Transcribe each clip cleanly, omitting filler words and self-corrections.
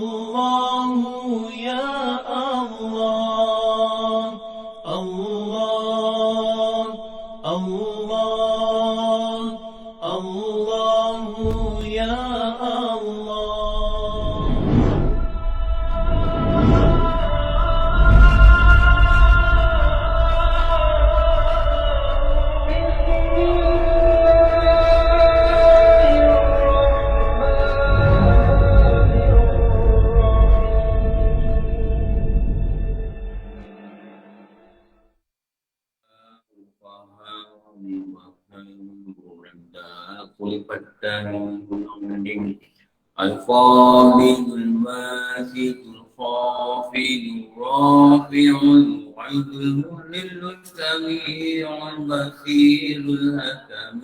الله يا الله الله الله الله يا الله. القابض الباسط الخافض الرافع المعز المذل السميع البصير الحكم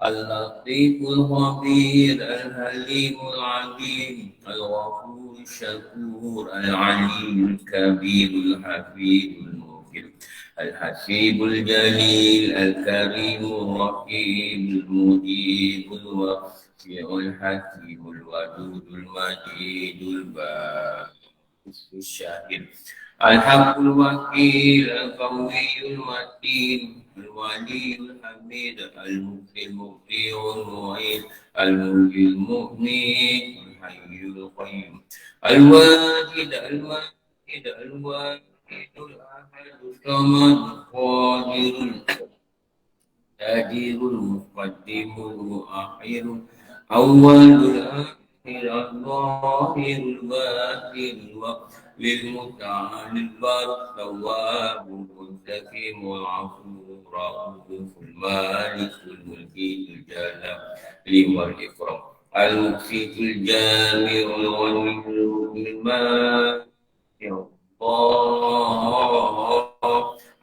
اللطيف الخبير الحليم العليم الغفور الشكور العلي الكبير الحفيظ المغفر الحسيب الجليل الكريم الرقيب المجيب الوفي الحكيم الودود المجيد الباقي الشاهد الحق الوكيل القوي المتين الولي الحميد المحيي المبدع المعيد المحيي المؤمن الحي القيوم الواحد الواحد الواحد الأحد الصمد القادر القادر المقدم المؤخر أول الآخر الظاهر الباطن للمتعال البر التواب المنتقم العفو الرؤوف المالك الملك الجلال والإكرام المقسط الجامع الغني الماء الله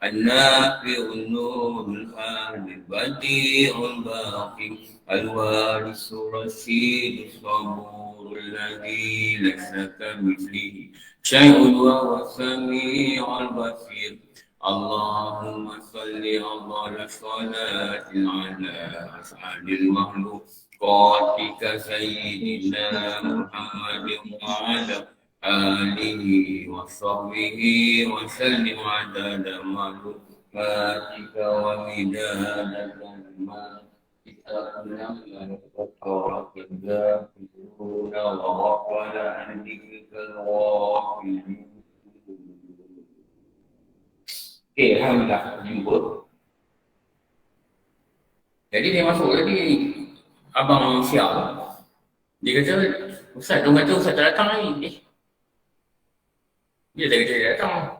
النافع النور الهادي البديع الباقي الوارث الرشيد الصبور الذي ليس كمثله شيء وهو السميع البصير. اللهم صل على صلاة على أسعد المخلوقات سيدنا محمد وعلى آله وصحبه وسلم عدد معلوماتك ومداد كلماتك وغفل عن ذكرك الغافلين. Okey, alhamdulillah jumpa. Jadi dia masuk tadi abang Syah. Dia kata, Ustaz, dia kata Ustaz tak datang lagi. Dia tak kata dia datang.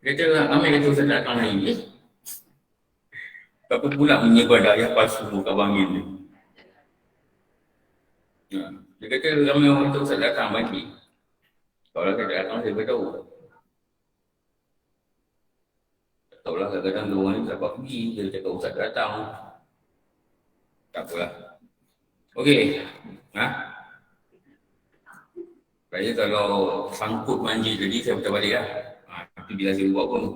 Dia kata, Amir kata Ustaz tak datang lagi. Apa pula menyebar daya palsu kat abang ni. Dia kata, ramai orang kata Ustaz datang lagi. Kalau tak datang, saya beritahu. Tak tahulah, kadang-kadang dia orang ni tak dapat pergi. Dia cakap Ustaz datang. Tak apalah. Okey. Saya kalau sangkut manja tadi, saya putar balik lah. Nanti bila saya buat pun.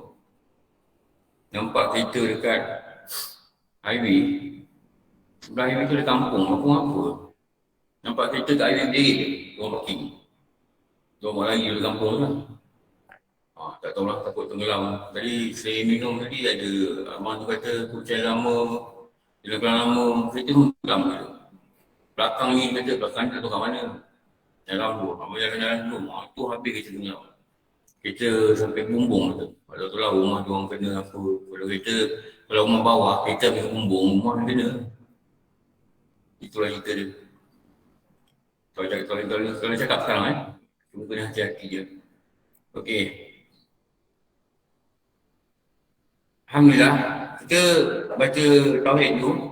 Nampak kereta dekat highway. Sebelah highway tu ada kampung. Kampung apa? Nampak kereta kat highway dia. Diorang parking. Diorang lagi dari kampung lah. Tak tahulah, takut tenggelam. Tadi saya minum tadi ada abang tu kata hujan lama, jalan lama, kereta tu tenggelam ke? Belakang ni kata, belakang ni tak tahu kat mana. Jalan tu, abang jalan-jalan dulu, tu habis kereta tenggelam. Kereta sampai bumbung tu. Kalau tu lah rumah tu orang kena apa. Kalau kereta, kalau rumah bawah, kereta habis bumbung, rumah kena. Itulah cerita dia. Kalau cakap sekarang cuma kena hati-hati je. Okey. Alhamdulillah, kita baca tauhid tu.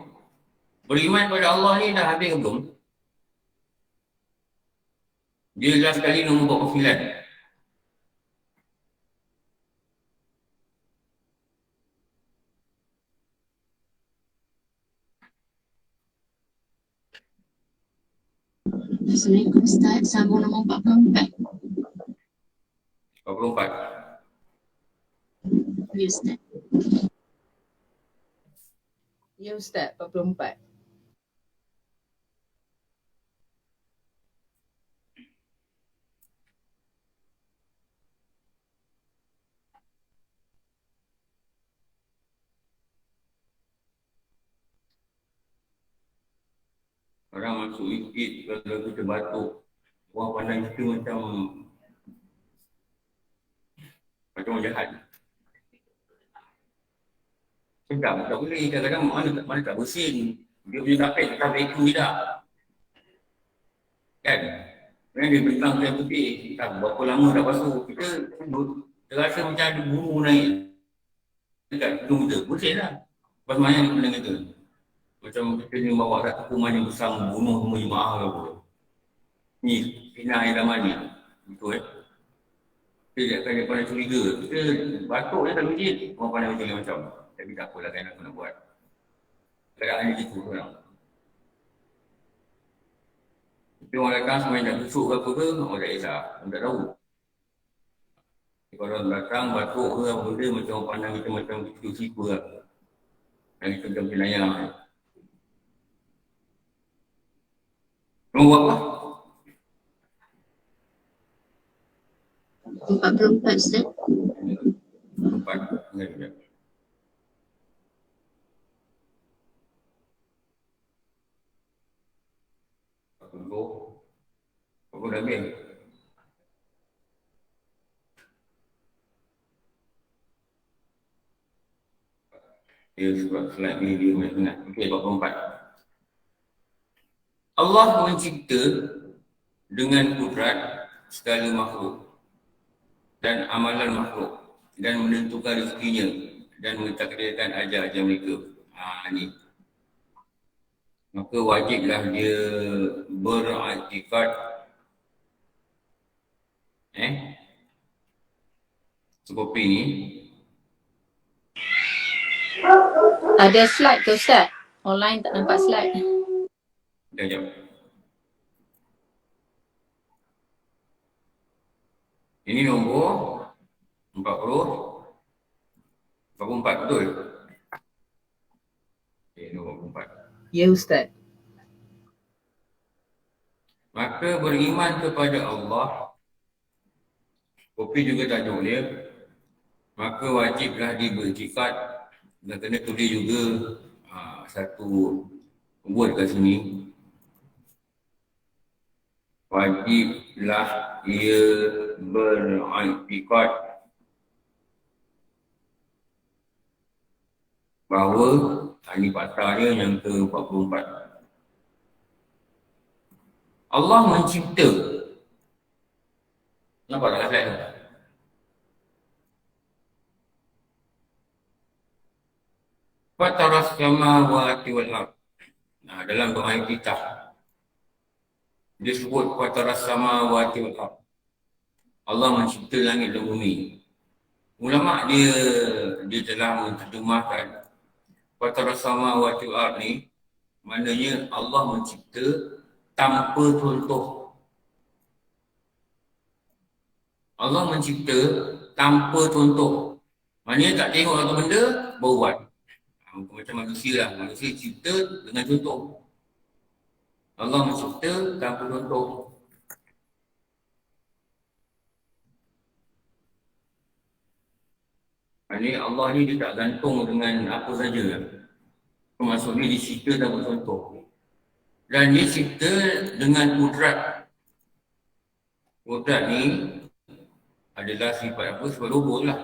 Beriman kepada Allah ni dah habis ke belum? Dia jelas sekali nombor 49. Assalamualaikum Ustaz, sambung nombor 44. 44. Ya Ustaz. Ya Ustaz, 44. Orang masuk masjid, kalau kita batuk, orang pandang kita macam orang jahat. Sedap, tak boleh. Kadang-kadang mana tak bersin. Dia punya kapek itu tidak. Kan? Kemudian dia bentang saya putih. Tak berapa lama dah basuh. Kita terasa macam ada bulu naik dekat hidung kita. Bersin lah. Lepas mana dia pandang kita. Macam kita ni bawa satu kuman yang besar membunuh semua jemaah ke apa. Ni, kena air daman ni. Betul Dia akan pandang curiga. Kita batuk je tak masjid. Orang pandang macam tapi tak apalah kan aku nak buat. Keadaan dia gitu orang. Tapi orang datang semuanya nak tusuk ke apa ke, orang tak kisah. Orang tak tahu. Kalau orang datang batuk ke apa benda macam orang pandang kita macam kita siapa lah. Dan kita macam penayang. Kamu buat apa? 44 Ustaz. 4. Enggak. Aku dah ambil. Dia sebab slide ni dia banyak sangat. Okey, 44. Allah mencipta dengan kudrat segala makhluk dan amalan makhluk dan menentukan rezekinya dan mentakdirkan ajal mereka. Ni. Maka wajiblah dia beriktikad sekopi ni. Ada slide ke Ustaz? Online tak nampak slide. Sekejap. Ini nombor 44 betul? Nombor 44. Ya Ustaz. Maka beriman kepada Allah, kopi juga tajuk dia, maka wajiblah diberiktikad dan kena tulis juga satu word kat sini. Wajiblah ia beriktikad bahawa ini pasal dia yang ke-44. Allah mencipta. Nampak tak slide tu? Fataras samawati wal ard. Dalam doa kita disebut fataras samawati wal ard. Allah mencipta langit dan bumi. Ulama dia telah menterjemahkan fataras samawati wal ard ni maknanya Allah mencipta tanpa contoh. Allah mencipta tanpa contoh. Maknanya tak tengok satu benda, baru buat. Macam manusia lah. Manusia cipta dengan contoh. Allah mencipta tanpa contoh. Maknanya Allah ni dia tak gantung dengan apa saja. Maksudnya dia cipta tanpa contoh. Dan dia cipta dengan kudrat. Kudrat ni adalah sifat apa? Sifat robot lah.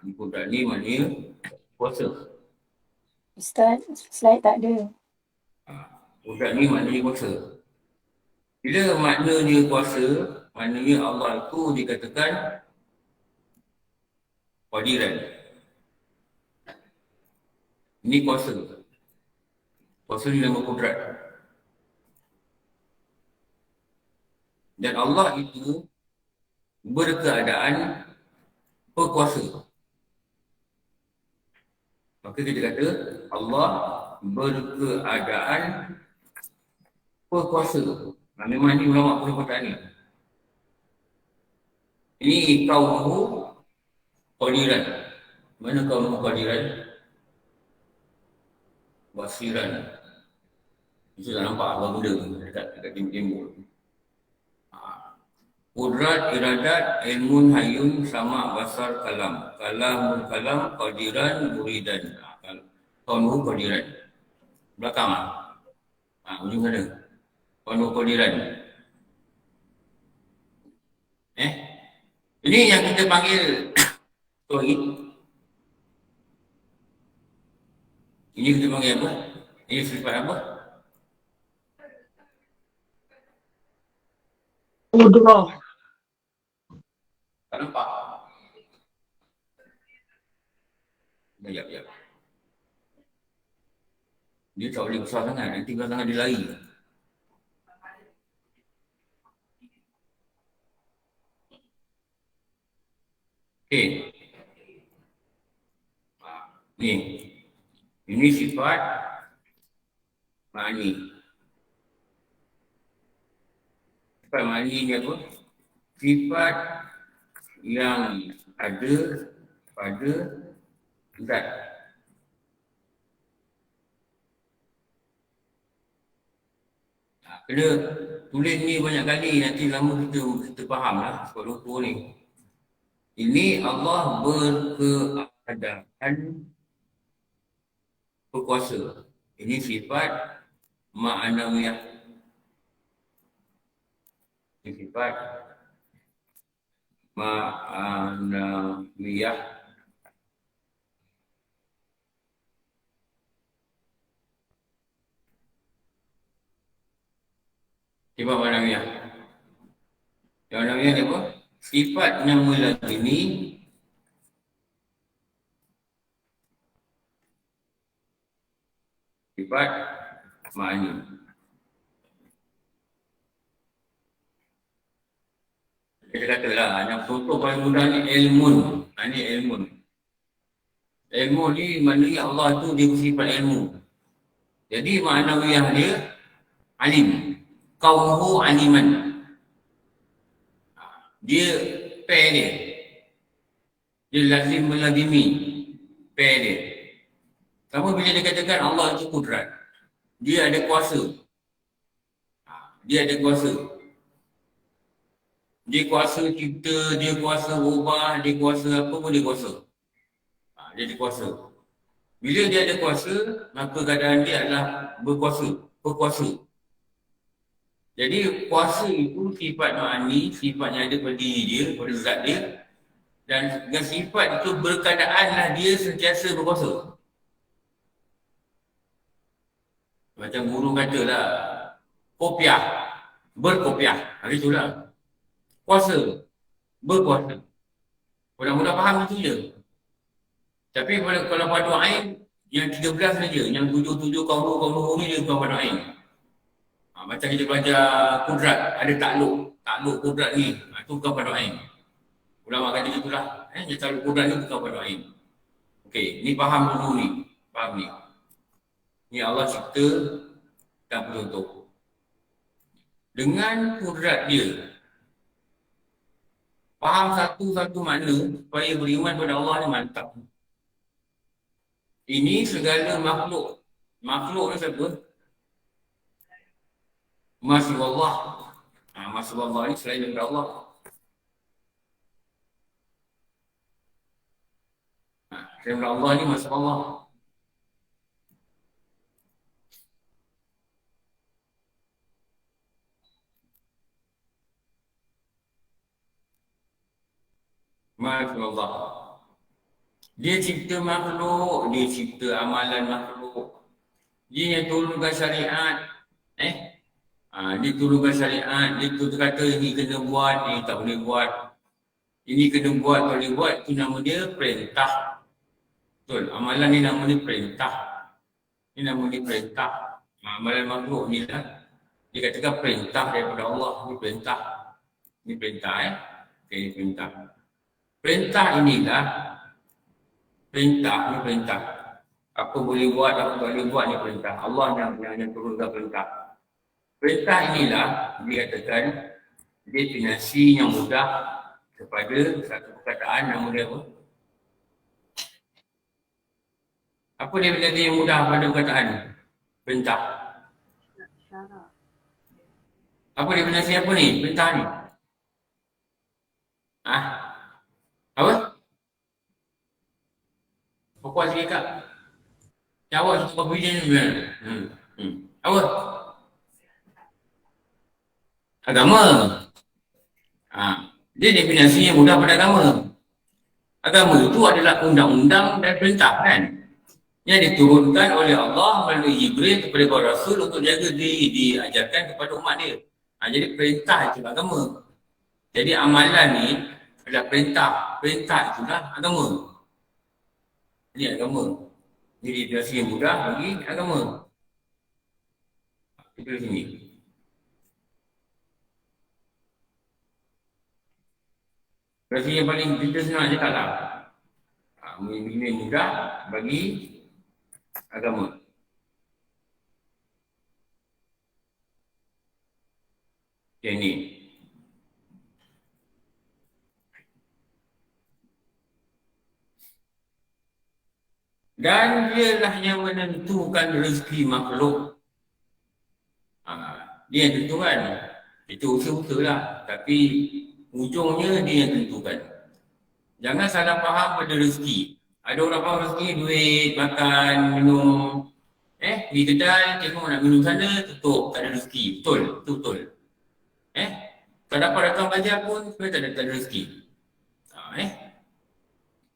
Kudrat ni maknanya kuasa. Ustaz, slide tak ada. Kudrat ni maknanya kuasa. Bila maknanya kuasa, maknanya Allah itu dikatakan qadiran. Ini kuasa. Kuasa ni nama kudrat. Dan Allah itu berkeadaan berkuasa. Maka kita kata Allah berkeadaan berkuasa. Memang ni ulama perkataan ni. Ini kaunuhu qadiran. Mana kaunuhu qadiran? Basiran. Itu tak nampak apa benda dekat timbul. Kudrat, iradat, ilmun, hayun, sama, basar, kalam. Kalamun, kalam, qadiran, muridan. Kaunuhu qadiran. Belakang lah. Ujung mana? Qadiran. Ini yang kita panggil tauhid. Ini kita panggil apa? Ini sifat apa? Qudrah. Tak nampak? Sekejap. Dia tak boleh besar sangat. Nanti besar sangat dia lari. Okey. Ni. Ini sifat ma'ani. Sifat ma'ani ni apa? Sifat yang ada pada zat. Kena tulis ni banyak kali, nanti lama kita faham lah sebab lupa ni. Ini Allah berkeadaan berkuasa. Ini sifat ma'anawiyah. Ini sifat ma'anawiyah. Sifat ma'anawiyah. Yang ma'anawiyah ni apa? Sifat yang melazimi sifat ma'ani. Kita katalah, yang contoh paling mudah ni ilmun. Ini ilmun. Ilmu ni maknanya Allah tu dia bersifat ilmu. Jadi ma'anawiyah dia alim. Qawmuhu aliman. Dia pair dia. Dia lazim melazimi pair dia. Sama bila dia katakan Allah itu kudrat. Dia ada kuasa. Dia ada kuasa. Dia kuasa cipta, dia kuasa ubah, dia kuasa apa pun dia kuasa. Dia ada kuasa. Bila dia ada kuasa, maka keadaan dia adalah berkuasa. Jadi kuasa itu sifat ma'ani, sifat yang ada pada diri dia, pada zat dia. Dan dengan sifat itu berkeadaanlah dia sentiasa berkuasa. Macam guru katalah, kopiah, berkopiah. Hari itulah. Kuasa, berkuasa. Mudah-mudah faham itu je. Tapi kalau pada ain, yang 13 saja, yang 7 kaum ni dia bukan pada ain. Macam kita belajar kudrat, ada takluk kudrat ni, itu bukan pada ain. Ulama kata itulah, yang takluk kudrat ni bukan pada ain. Okey, ni faham dulu ni, faham ni. Ni Allah cipta dan penutup. Dengan kudrat dia, faham satu-satu makna supaya beriman pada Allah ni mantap. Ini segala makhluk. Makhluk ni siapa? Masih Allah. Masih Allah ni selain daripada Allah. Selain daripada Allah ni masih Allah. Masih Allah. Dia cipta makhluk, dia cipta amalan makhluk. Dia yang turunkan syariat. Dia turunkan syariat, dia kata ini kena buat, ini tak boleh buat. Ini kena buat, tak boleh buat, itu nama dia perintah. Betul, amalan ni nama dia perintah. Ini nama dia perintah. Amalan makhluk ni lah. Dia katakan perintah daripada Allah, ini perintah. Ini perintah Okay, ini perintah. Perintah inilah, perintah. Apa boleh buat, apa tak boleh buat ni perintah. Allah yang turunkan perintah. Perintah inilah dikatakan definisi yang mudah kepada satu perkataan nama dia apa? Apa definisi yang mudah pada perkataan perintah? Apa definisi apa ni? Perintah ni? Apa? Pokok sikit kak. Jawab sebab video ni. Apa? agama. Dia definisi yang mudah pada agama. Agama itu adalah undang-undang dan perintah kan, yang diturunkan oleh Allah melalui Jibril kepada para Rasul untuk jaga diajarkan kepada umat dia. Jadi perintah itu agama. Jadi amalan ni adalah perintah. Perintah itulah agama. Ini agama. Jadi definisi yang mudah bagi agama. Itu di sini. Definisi yang paling kita senang cakap lah. Ini mudah bagi agama. Yang ni. Dan dialah yang menentukan rezeki makhluk. Dia yang tentukan. Itu usaha-usaha lah. Tapi ujungnya dia yang tentukan. Jangan salah faham pada rezeki. Ada orang faham rezeki duit, makan, minum. Pergi kedai, tengok nak minum sana, tutup. Tak ada rezeki. Betul? Betul. Tak dapat datang belajar pun, sebenarnya tak ada rezeki.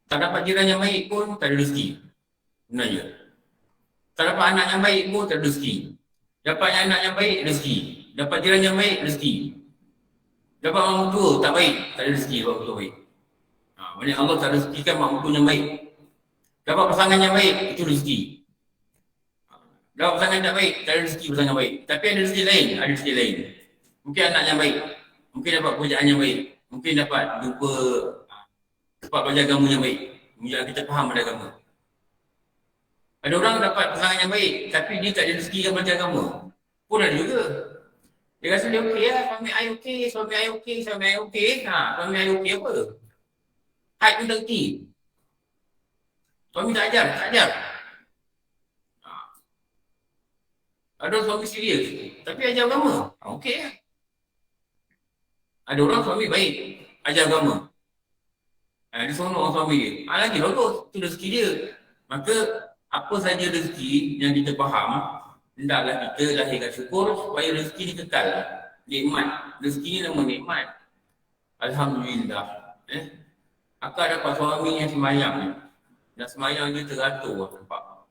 Tak dapat jiran yang baik pun, tak ada rezeki. Sebenarnya. Tak dapat anak yang baik pun, tak ada rezeki. Dapat anak yang baik, rezeki. Dapat jiran yang baik, rezeki. Dapat orang tua, tak baik, tak ada rezeki orang tua baik. Maksudnya Allah tak rezekikan mak mentua yang baik. Dapat pasangan yang baik, itu rezeki. Dapat pasangan tak baik, tak ada rezeki pasangan baik. Tapi ada rezeki lain, ada rezeki lain. Mungkin anak yang baik, mungkin dapat pekerjaan yang baik, mungkin dapat jumpa tempat belajar agama yang baik. Menjadikan kita faham pada agama. Ada orang dapat pasangan yang baik, tapi dia tak ada rezeki yang belajar agama. Pun ada juga. Dia rasa dia okey lah, suami I okey, suami I okey, suami I okey. Suami I okey apa? Haid pun tak okey. Suami tak ajar, tak ajar. Ada suami serius, tapi ajar agama. Okey lah. Ada orang suami baik, ajar agama. Dia seronok orang suami dia. Lagi bagus, itu rezeki dia. Maka, apa saja rezeki yang kita faham, hendaklah kita lahirkan syukur supaya rezeki ni kekal. Nikmat. Rezeki ni nama nikmat. Alhamdulillah. Akak dapat suami yang semayang ni. Dan semayang dia teratur. Nampak?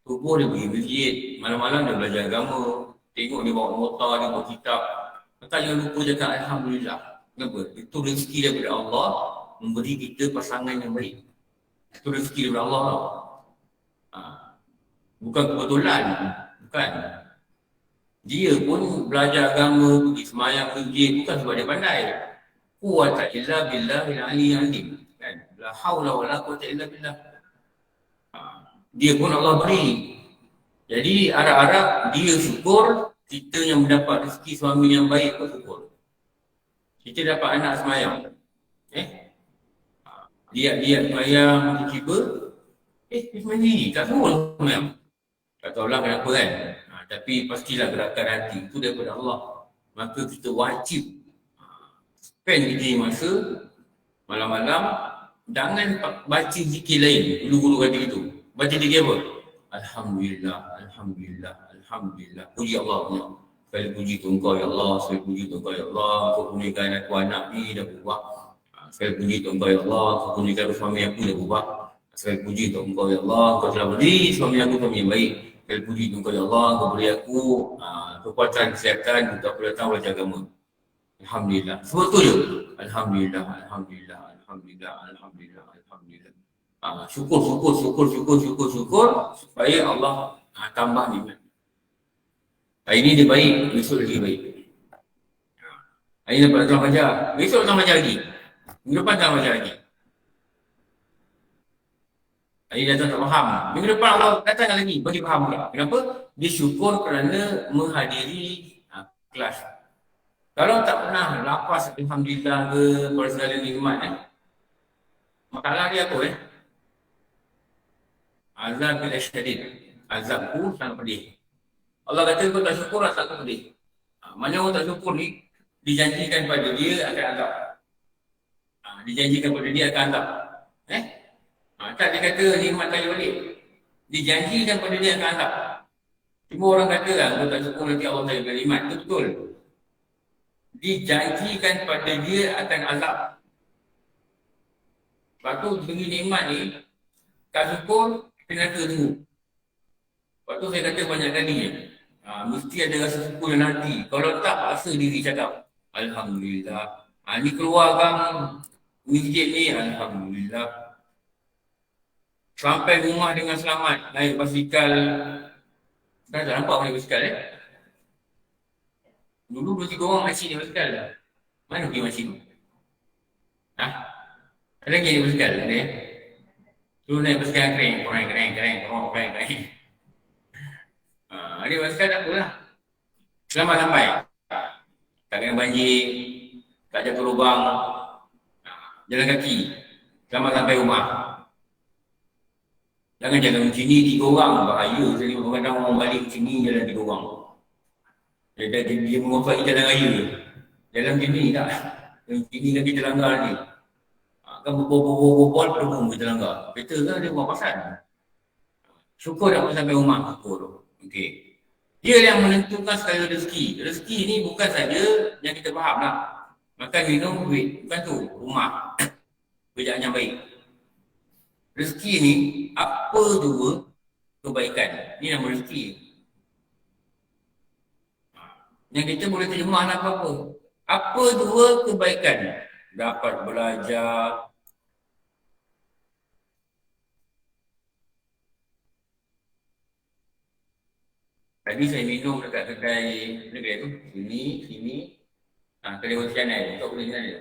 Subuh dia pergi masjid. Malam-malam dia belajar agama. Tengok dia bawa motor, dia bawa kitab. Akak jangan lupa cakap Alhamdulillah. Kenapa? Itu rezeki daripada Allah memberi kita pasangan yang baik. Itu rezeki daripada Allah tau. Bukan kebetulan. Bukan. Dia pun belajar agama, pergi semayang, pergi. Bukan sebab dia pandai. Quwwata illa billahil aliyyil azim. La haula wala quwwata illa billah. Dia pun Allah beri. Jadi harap-harap dia syukur, kita yang mendapat rezeki suami yang baik bersyukur. Kita dapat anak semayang. Dia semayang, tiba-tiba dia semayang, tak tahu semayang. Tak tahulah kenapa kan. Tapi pastilah gerakan hati itu daripada Allah. Maka kita wajib spend kita masa malam-malam. Jangan baca zikir lain. Dulu-dulu kata gitu. Baca zikir apa? Alhamdulillah, Alhamdulillah, Alhamdulillah. Puji Allah. Sekali puji tu engkau ya Allah. Sekali puji tu engkau ya Allah. Kau kurniakan aku anak ni dah berubah. Sekali puji tu engkau ya Allah. Kau kurniakan suami aku dah berubah. Sekali puji tu engkau ya Allah. Kau telah beri suami aku suami yang baik. Sekali puji tu engkau ya Allah. Kau beri aku kekuatan kesihatan untuk aku datang belajar agama. Alhamdulillah. Sebab tu je. Alhamdulillah, Alhamdulillah, Alhamdulillah, Alhamdulillah, Alhamdulillah. Syukur supaya Allah tambah nikmat. Hari ni dia baik, besok lagi baik. Hari ni dapat datang belajar, besok datang belajar lagi. Minggu depan datang belajar lagi. Hari ni datang tak faham. Minggu depan Allah datang lagi, bagi faham pula. Kenapa? Dia syukur kerana menghadiri kelas. Kalau tak pernah lapas Alhamdulillah ke pada segala nikmat masalah dia apa azab bil syadid. Azabku sangat pedih. Allah kata kau tak syukur azabku pedih. Mana orang tak syukur ni dijanjikan pada dia akan azab. Dijanjikan pada dia akan azab. Tak dia kata nikmat kali balik. Dijanjikan pada dia akan azab. Cuma orang kata lah kau tak syukur nanti Allah tak bagi nikmat. Itu betul. dijanjikan pada dia akan azab. Lepas tu bagi nikmat ni, tak syukur, kena tunggu. Lepas tu saya kata banyak kali mesti ada rasa syukur dalam hati. Kalau tak, paksa diri cakap Alhamdulillah. Ni keluarkan masjid ni, Alhamdulillah. Sampai rumah dengan selamat, naik basikal. Dah tak nampak naik basikal Dulu 2-3 orang makcik naik basikal dah. Mana pergi makcik tu? Ada lagi naik basikal? Ada Dulu naik basikal kering, kering. Ada basikal tak apalah. Selamat sampai. Tak kena banjir, tak jatuh lubang, jalan kaki. Selamat sampai rumah. Jangan jalan sini 3 orang, bahaya. Saya tengok kadang orang balik sini jalan 3 orang. Dia menguasai jalan raya. Jalan sini tak. Jalan sini lagi jalan langgar ni. Kan berbual berhubung kita langgar. Kereta kan dia buat pasal. Syukur dapat sampai rumah. Syukur. Okey. Dia yang menentukan sekali rezeki. Rezeki ni bukan saja yang kita faham lah. Makan, minum, duit. Bukan tu. Rumah. Kerjaan yang baik. Rezeki ni, apa dua kebaikan. Ni nama rezeki. Yang kita boleh terjemah apa-apa. Apa dua kebaikan. Dapat belajar. Tadi saya minum dekat kedai tu. Sini. Kedai Wasianai. Tak boleh sana.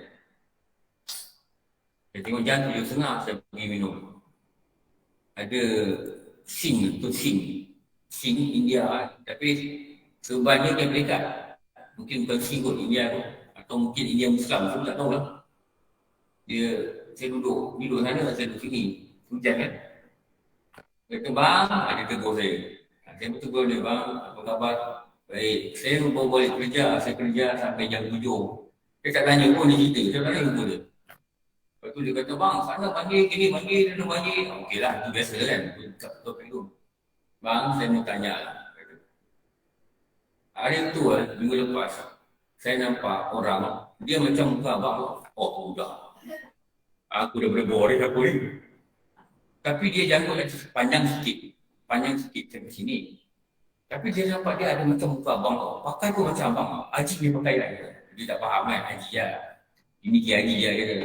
Saya tengok jam 7.30 saya pergi minum. Ada Sing tu Sing India. Tapi sebanyak dia dekat. Mungkin bukan Sing kot India tu. Atau mungkin India Muslim. Saya tak tahu lah. Saya duduk sana, saya duduk sini. Hujan kan. Kata bang, ada tegur saya. Saya betul dia bang, apa khabar? Baik, saya baru balik kerja. Saya kerja sampai jam 7. Saya tak tanya pun dia cerita. Saya tanya pun dia. Lepas tu dia kata bang, sana panggil, kini panggil, dia panggil. Okey lah, itu biasa kan. Bang, saya mau tanya lah. Hari tu minggu lepas, saya nampak orang, dia macam muka abang. Oh, udah. Aku dah boleh aku ni. Tapi dia janggut panjang sikit sampai sini. Tapi dia nampak dia ada macam muka abang tau. Pakai pun macam abang. Haji dia pakai lah. Dia tak faham kan, haji lah. Ini dia haji lah dia.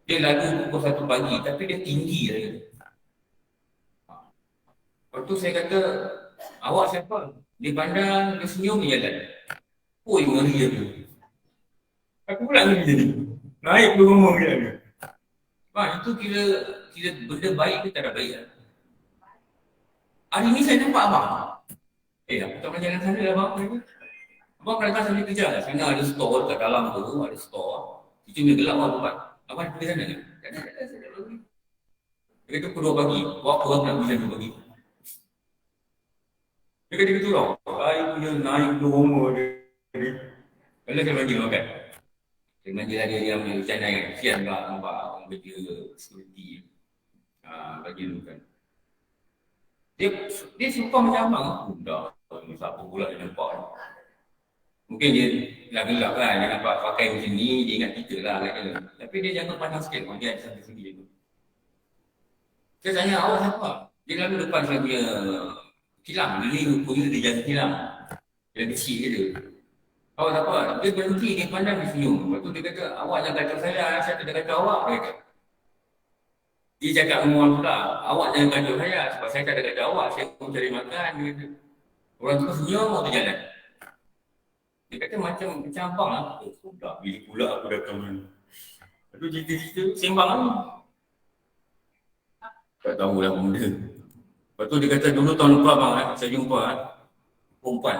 Dia lalu pukul 1 pagi tapi dia tinggi lah dia. Lepas tu saya kata, awak siapa? Dia pandang, dia senyum, dia jalan. Oi, ngeri dia tu. Aku pula ngeri dia ni. Naik ke rumah dia. Itu kira benda baik ke tak ada baik lah. Hari ni saya nampak abang. Aku tak pernah jalan sana lah abang. Abang pernah datang sambil kerja lah. Sana ada store kat dalam tu, ada store. Itu dia gelap lah tempat. Abang pergi sana ke? Tak ada. Dia kata pukul 2 pagi. Buat apa nak pergi sana 2 pagi? Dia kata gitu tau. Saya punya naik ke rumah dia. Kalau saya bagi makan. Saya manja lah dia yang punya channel kan. Kesian lah nampak orang kerja security. Bagi dulu kan. Dia suka macam abang. Dah, siapa pula dia nampak ni. Mungkin dia gelap kan. Dia nampak pakai macam ni, dia ingat kita lah kan. Tapi dia jangan pandang sikit. Dia ada sampai sini tu. Saya tanya, awak siapa? Dia lalu depan saya punya kilang. Dia punya dia jatuh kilang. Dia kecil je dia. Awak siapa? Dia berhenti, dia pandang, dia senyum. Lepas tu dia kata, awak jangan kacau saya tidak kacau awak. Dia kata. Dia cakap dengan orang pula, awak jangan kacau saya sebab saya tak ada kacau awak. Saya pun cari makan. Dia kata. Orang tu senyum, orang tu jalan. Dia kata macam abang lah. Sudah, bila pula aku datang ni. Lepas tu cerita-cerita, sembang lah. Tak tahulah benda. Lepas tu dia kata, dulu tahun lepas bang, saya jumpa perempuan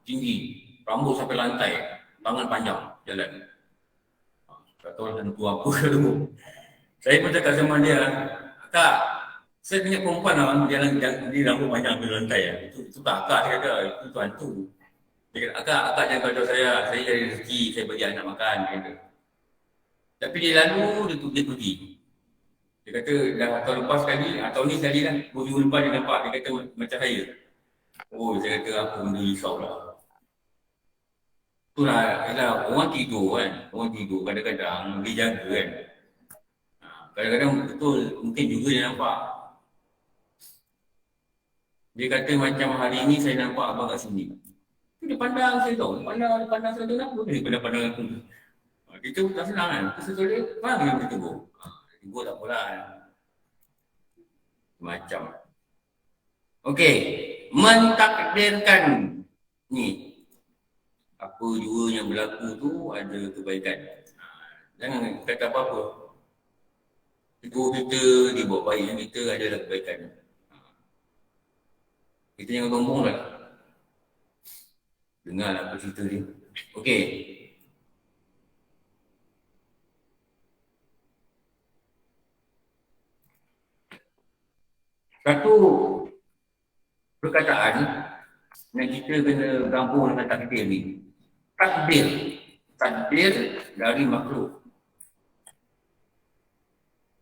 tinggi, rambut sampai lantai, tangan panjang, jalan. Tak tahu lah tentu apa dulu. Saya pun cakap sama dia, Kak, saya punya perempuan lah, dia rambut panjang sampai lantai. Itu tak akak, dia kata, itu hantu. Dia kata, akak jangan kacau saya cari rezeki, saya bagi anak makan. Dia kata. Tapi dia lalu, dia pergi. Dia kata, dah tahun lepas sekali, tahun ni sekali lah, 2 minggu lepas dia nampak, dia kata macam saya. Oh, saya kata, apa benda risau lah. Itulah, yalah, orang tidur kan. Orang tidur kadang-kadang dia jaga kan. Kadang-kadang betul, mungkin juga dia nampak. Dia kata macam hari ni saya nampak abang kat sini. Dia pandang saya tau. Dia pandang saya tu kenapa dia pandang aku. Kita tak senang kan. Kita dia, mana dia boleh tegur? Tegur tak apalah kan. Macam. Okey. Mentakdirkan. Ni. Apa jua yang berlaku tu ada kebaikan. Jangan kata apa-apa. Tegur kita, dia buat baik dengan kita adalah kebaikan. Kita jangan sombong lah. Dengarlah apa cerita dia. Okey. Satu perkataan yang kita kena gabung dengan takdir ni. Takdir. Takdir dari makhluk.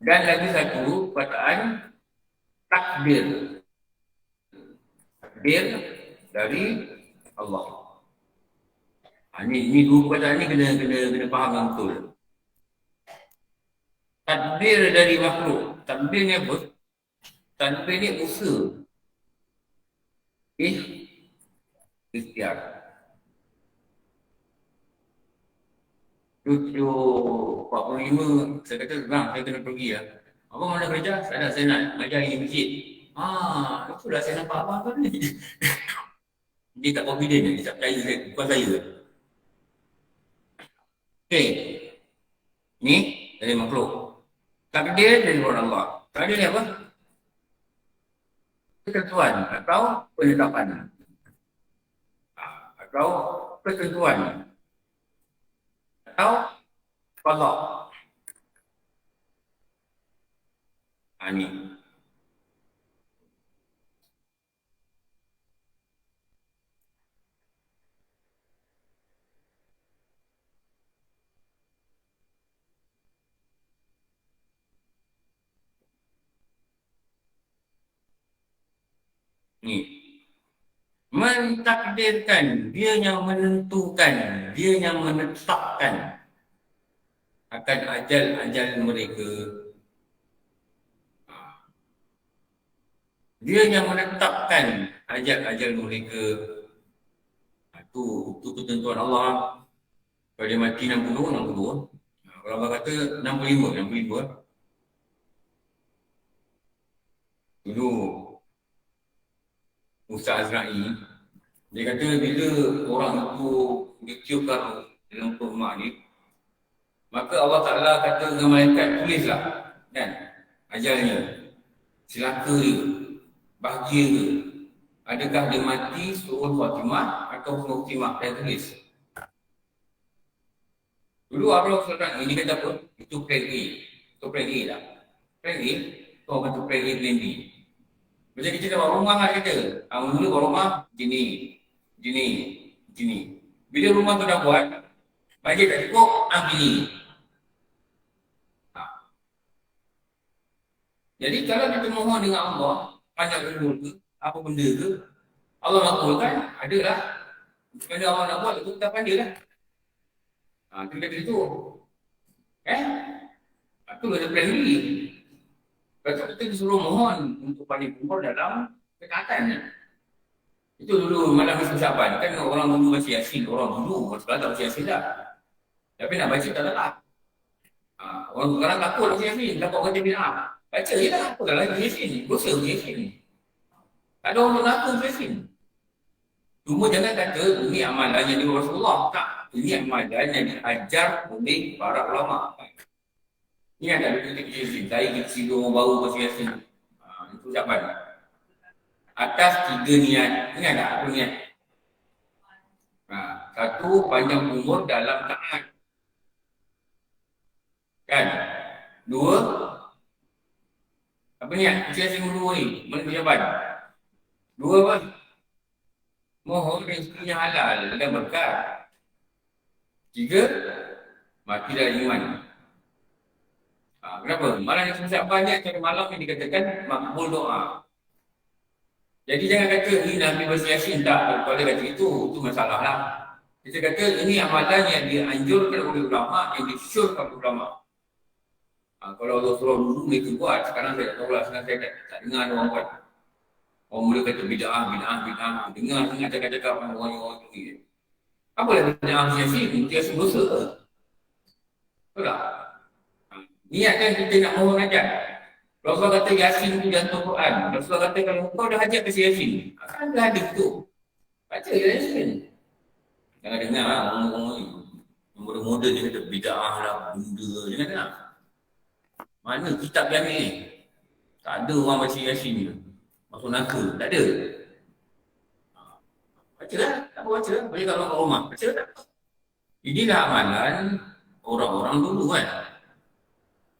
Dan lagi satu perkataan takdir. Takdir dari Allah. Ini dua perkataan ni kena faham yang betul. Takdir dari makhluk. Takdir ni apa? Takdir ni usaha. Ikhtiar. 7:45 saya kata, bang, saya kena pergi lah. Abang mana kerja? Saya nak ngajar di masjid. Itulah saya nampak abang kan ni. Dia tak confident, dia tak percaya saya, bukan saya. Okey. Ni dari makhluk. Takdir dari Allah. Takdir ni apa? Ketentuan atau penetapan. Atau ketentuan. Atau qada. Ni. Ni. Mentakdirkan, dia yang menentukan, dia yang menetapkan akan ajal-ajal mereka. Dia yang menetapkan ajal-ajal mereka. Itu ketentuan Allah. Kalau dia mati 60, 60. Kalau abang kata 65, 65. Dulu Ustaz Azra'i, dia kata bila orang itu ditiupkan dalam rumah ni, maka Allah Ta'ala kata dengan malaikat, tulislah kan ajalnya, celaka dia, bahagia dia, adakah dia mati surul Fatimah atau surul Fatimah, dia tulis. Dulu Allah Ta'ala ini kata apa? Itu plan A. Itu plan A lah. Plan A, kau kata plan A, plan B. Macam kita bawa rumah lah kita. Mula bawa rumah, gini. Bila rumah tu dah buat, bajet tak cukup, gini. Jadi kalau kita mohon dengan Allah, banyak dulu ke, apa benda ke, Allah makbulkan, adalah. Benda Allah nak buat, itu ketapan dia lah. Kita kata itu. Itu ada plan B. Kalau kita disuruh mohon untuk paling kumpul dalam kekatan. Itu dulu malam persiapan. Kan orang dulu masih yasin. Orang dulu sekarang tak masih yasin dah. Tapi nak baca tak letak. Orang sekarang takut masih yasin. Takut kata bid'ah. Baca je lah. Apa lagi yasin? Dosa yasin. Tak ada orang mengaku yasin. Cuma jangan kata ini amalan yang dibuat Rasulullah. Tak. Ini amalan yang diajar oleh para ulama. Ini ada detik yasin. Saya kecil orang baru masih yasin. Itu ucapan. Atas 3 niat. Ini ada apa niat? Satu, panjang umur dalam taat. Kan? 2, apa niat? Masih yasin dua ni. Mana ucapan? 2 apa? Mohon rezeki yang halal dan berkat. 3, mati dari iman. Kenapa? Malam yang susah banyak cara malam yang dikatakan makbul doa. Jadi jangan kata ini Nabi Yasin tak. Kalau dia kata itu masalah lah. Kita kata ini amalan yang dianjurkan oleh ulama, yang disyorkan oleh ulama. Kalau Allah suruh dulu mereka buat, sekarang saya tak tahu lah, sekarang saya tak dengar orang buat. Orang mula kata bid'ah. Dengar cakap-cakap orang tinggi. Apa yang bid'ah sia-sia? Sia-sia dosa. Betul tak? Niat kan kita nak mohon hajat. Rasulullah kata Yasin itu jantung Quran. Rasulullah kata kalau kau dah hajat kasi Yasin, kan dah ada tu. Baca Yasin. Jangan dengar lah orang-orang ni. Muda-muda dia kata bid'ah lah, benda. Jangan dengar. Mana kitab yang ni? Tak ada orang baca Yasin ni. Masuk neraka. Tak ada. Baca lah. Tak apa baca lah. Baca kat rumah. Baca lah. Inilah amalan orang-orang dulu kan.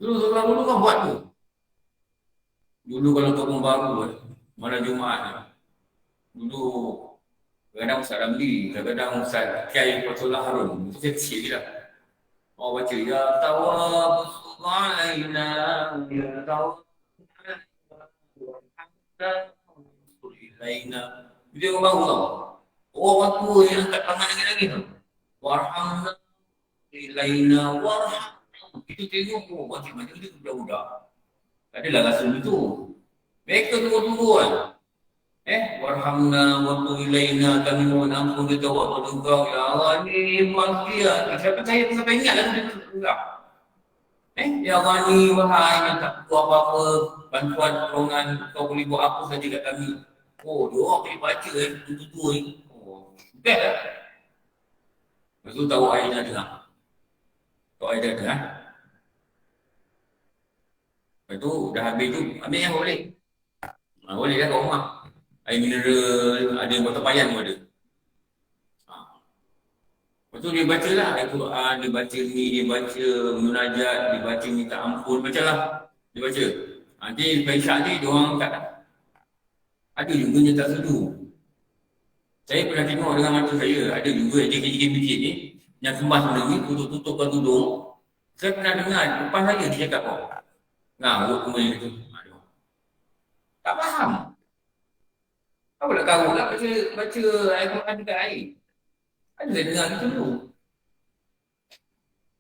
Orang dulu kan buat tu. Dulu kalau kampung baru kan, malam Jumaat kan. Dulu kadang-kadang Ustaz Ramli, kadang-kadang Ustaz Kiai Fatullah Harun. Itu kecil je lah. Orang baca, ya tawab su'alaina, ya tawab su'alaina. Dia orang baru tau. Orang tua yang angkat tangan lagi tu. Warhamna ilaina warhamna. Kita tengok, macam-macam dia budak-budak. Tak adalah rasa begitu. Mereka tunggu-tunggu kan. Warhamna wa ilaina, kami mohon ampun kita waktu engkau ya Allah ni manusia. Siapa saya pun sampai ingat lagu dia juga. Ya Allah ni wahai yang tak buat apa-apa, bantuan pertolongan kau boleh buat apa saja kat kami. Oh, dia orang boleh baca tu ni. Oh, best lah. Lepas tu tahu air dah dengar. Tahu air dah dengar. Lepas tu dah habis tu, ambil yang boleh. Boleh dah kat rumah. Air mineral, ada botol payan pun ada. Lepas tu dia baca lah Al-Quran, dia baca ni, dia baca munajat, dia baca minta ampun, baca lah. Dia baca. Nanti Faisal ni, dia orang angkat lah. Ada juga yang tak setuju. Saya pernah tengok dengan mata saya, ada juga yang JKT ni, yang kemas benda ni, tutup-tutupkan tudung. Saya pernah dengar, depan saya dia cakap, ngawut kemudian tu. Tak faham. Apa nak kawut lah baca Al-Quran dekat air. Ada saya dengar gitu dulu.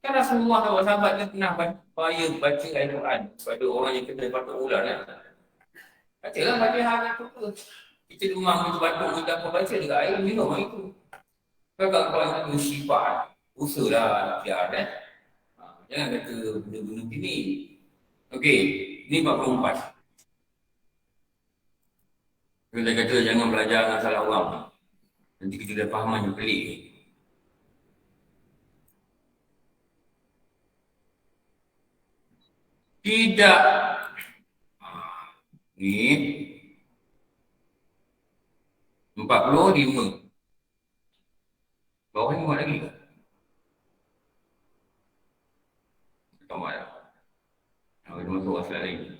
Kan Rasulullah sahabat dia pernah baca Al-Quran pada orang yang kena batuk ular kan. Baca lah baca hal itu ke. Kita demam kita batuk kita apa baca dekat air minum itu. Kakak kalau itu sifat usahalah biar kan. Jangan kata benda-benda gini. Okey, ni 44. Kita kata jangan belajar dengan salah orang. Nanti kita dah faham yang pelik ni. Tidak. Ni 45. Bawah ni muat lagi. Tak muat lah. Kita masuk asal lagi.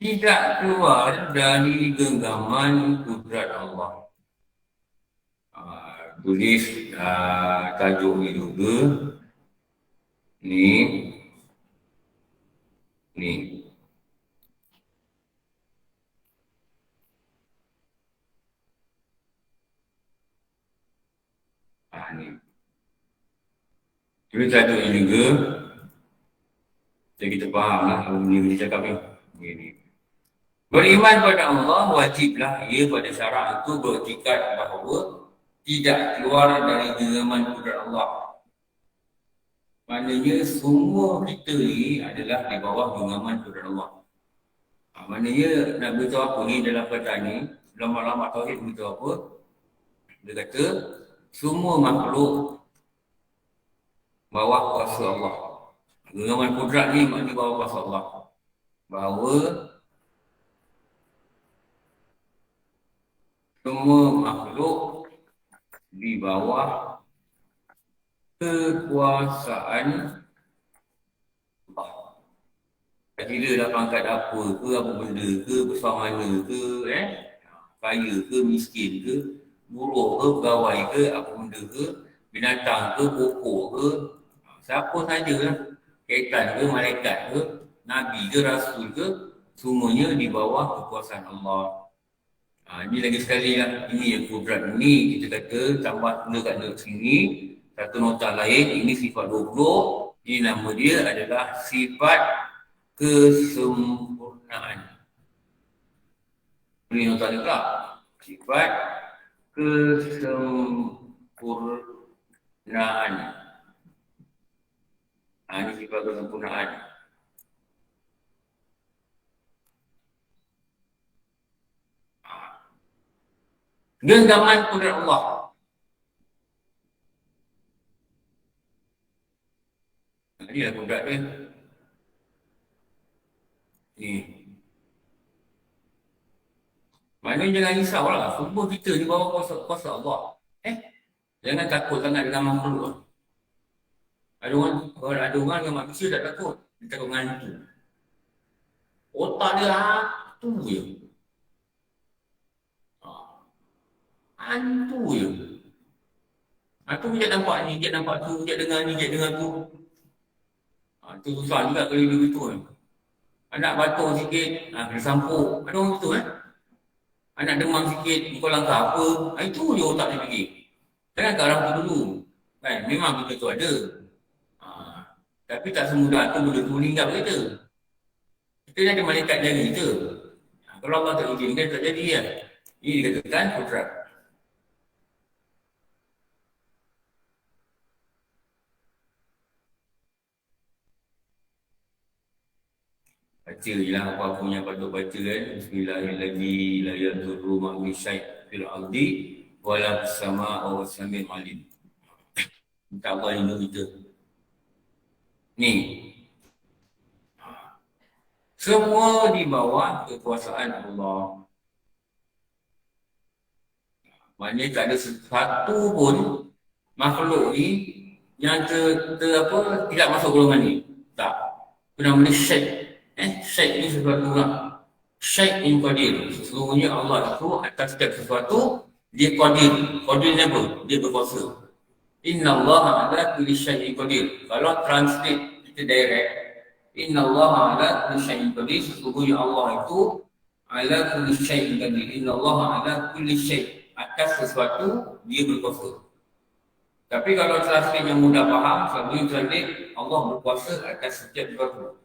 Tidak keluar dari genggaman kudrat Allah. Tulis tajuk ni juga. Ni. Ni. Tulis tajuk ni juga. Jadi kita faham lah apa benda dia cakap ni. Ini. Beriman pada Allah wajiblah ia pada syarat itu beriktikad bahawa tidak keluar dari genggaman kudrat Allah. Maknanya semua kita ni adalah di bawah genggaman kudrat Allah. Maknanya nak beritahu apa ni dalam perkataan ni, ulama-ulama tauhid beritahu apa? Dia kata semua makhluk bawah kuasa Allah. Genggaman kudrat ni maknanya bawah kuasa Allah. Bahawa semua makhluk di bawah kekuasaan Allah. Tak kira dah pangkat apa ke, apa benda ke, besar mana ke, kaya ke, miskin ke, buruh ke, pegawai ke, apa benda ke, binatang ke, pokok ke, siapa sajalah syaitan ke, malaikat ke, nabi ke, rasul ke, semuanya di bawah kekuasaan Allah. Ini lagi sekali lah, ini yang kudrat ni kita kata tambah tanda kat sini, satu nota lain, ini sifat 20, ini nama dia adalah sifat kesempurnaan. Ini nota dia pula, sifat kesempurnaan. Ini sifat kesempurnaan. Genggaman kudrat Allah. Ini lah kudrat dia. Ni. Maknanya jangan risau lah. Semua kita di bawah kuasa Allah. Jangan takut sangat dengan makhluk. Ada orang yang manusia tak takut. Dia takut dengan hantu. Otak dia hantu je. Hantu je. Hantu je nampak ni, dia nampak tu, dia dengar ni, dia dengar tu. Itu susah juga kalau dia begitu kan. Anak batuk sikit, kena sampuk. Ada orang betul kan? Anak demam sikit, kau langkah apa? Itu je otak dia fikir. Jangan kat orang tu dulu. Kan? Memang benda tu ada. Tapi tak semudah tu benda tu meninggal kita. Kita ni ada malaikat jaga kita. Kalau Allah tak izinkan, tak jadi kan. Ini dikatakan kudrat. Baca je lah apa-apa yang patut baca kan. Bismillahirrahmanirrahim. La yadurru ma'mi syai' fil ardi wala sama wa samil alim. Minta Allah lindung kita. Ni. Semua di bawah kekuasaan Allah. Maknanya tak ada satu pun makhluk ni yang tidak masuk golongan ni. Tak. Benda-benda syait. Syait ni sesuatu lah. Syait in qadir. Sesungguhnya Allah itu atas setiap sesuatu dia qadir. Qadir ni apa? Dia berkuasa. Inna Allah ala kulli syai'in qadir. Kalau translate kita direct, Inna Allah ala kulli syai'in qadir. Sesungguhnya Allah itu ala kulli syai'in qadir. Inna Allah ala kulli syai'. Atas sesuatu dia berkuasa. Tapi kalau translate yang mudah faham, selalu translate Allah berkuasa atas setiap sesuatu.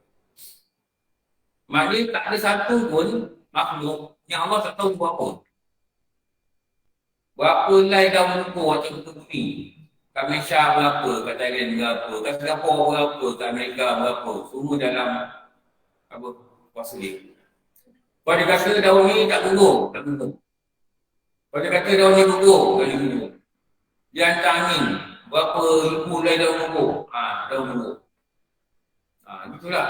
Maknanya tak ada satu pun makhluk yang Allah tak tahu buat apa. Berapa helai daun lumpur atau muka bumi. Kat Malaysia berapa, kat Thailand berapa, kat Singapura berapa, kat Amerika berapa. Semua dalam kuasa dia. Kalau dia kata daun ni tak gugur, tak gugur. Kalau dia kata daun ni gugur, tak gugur. Dia hantar angin, berapa ribu helai daun lumpur. Daun gugur. Itulah.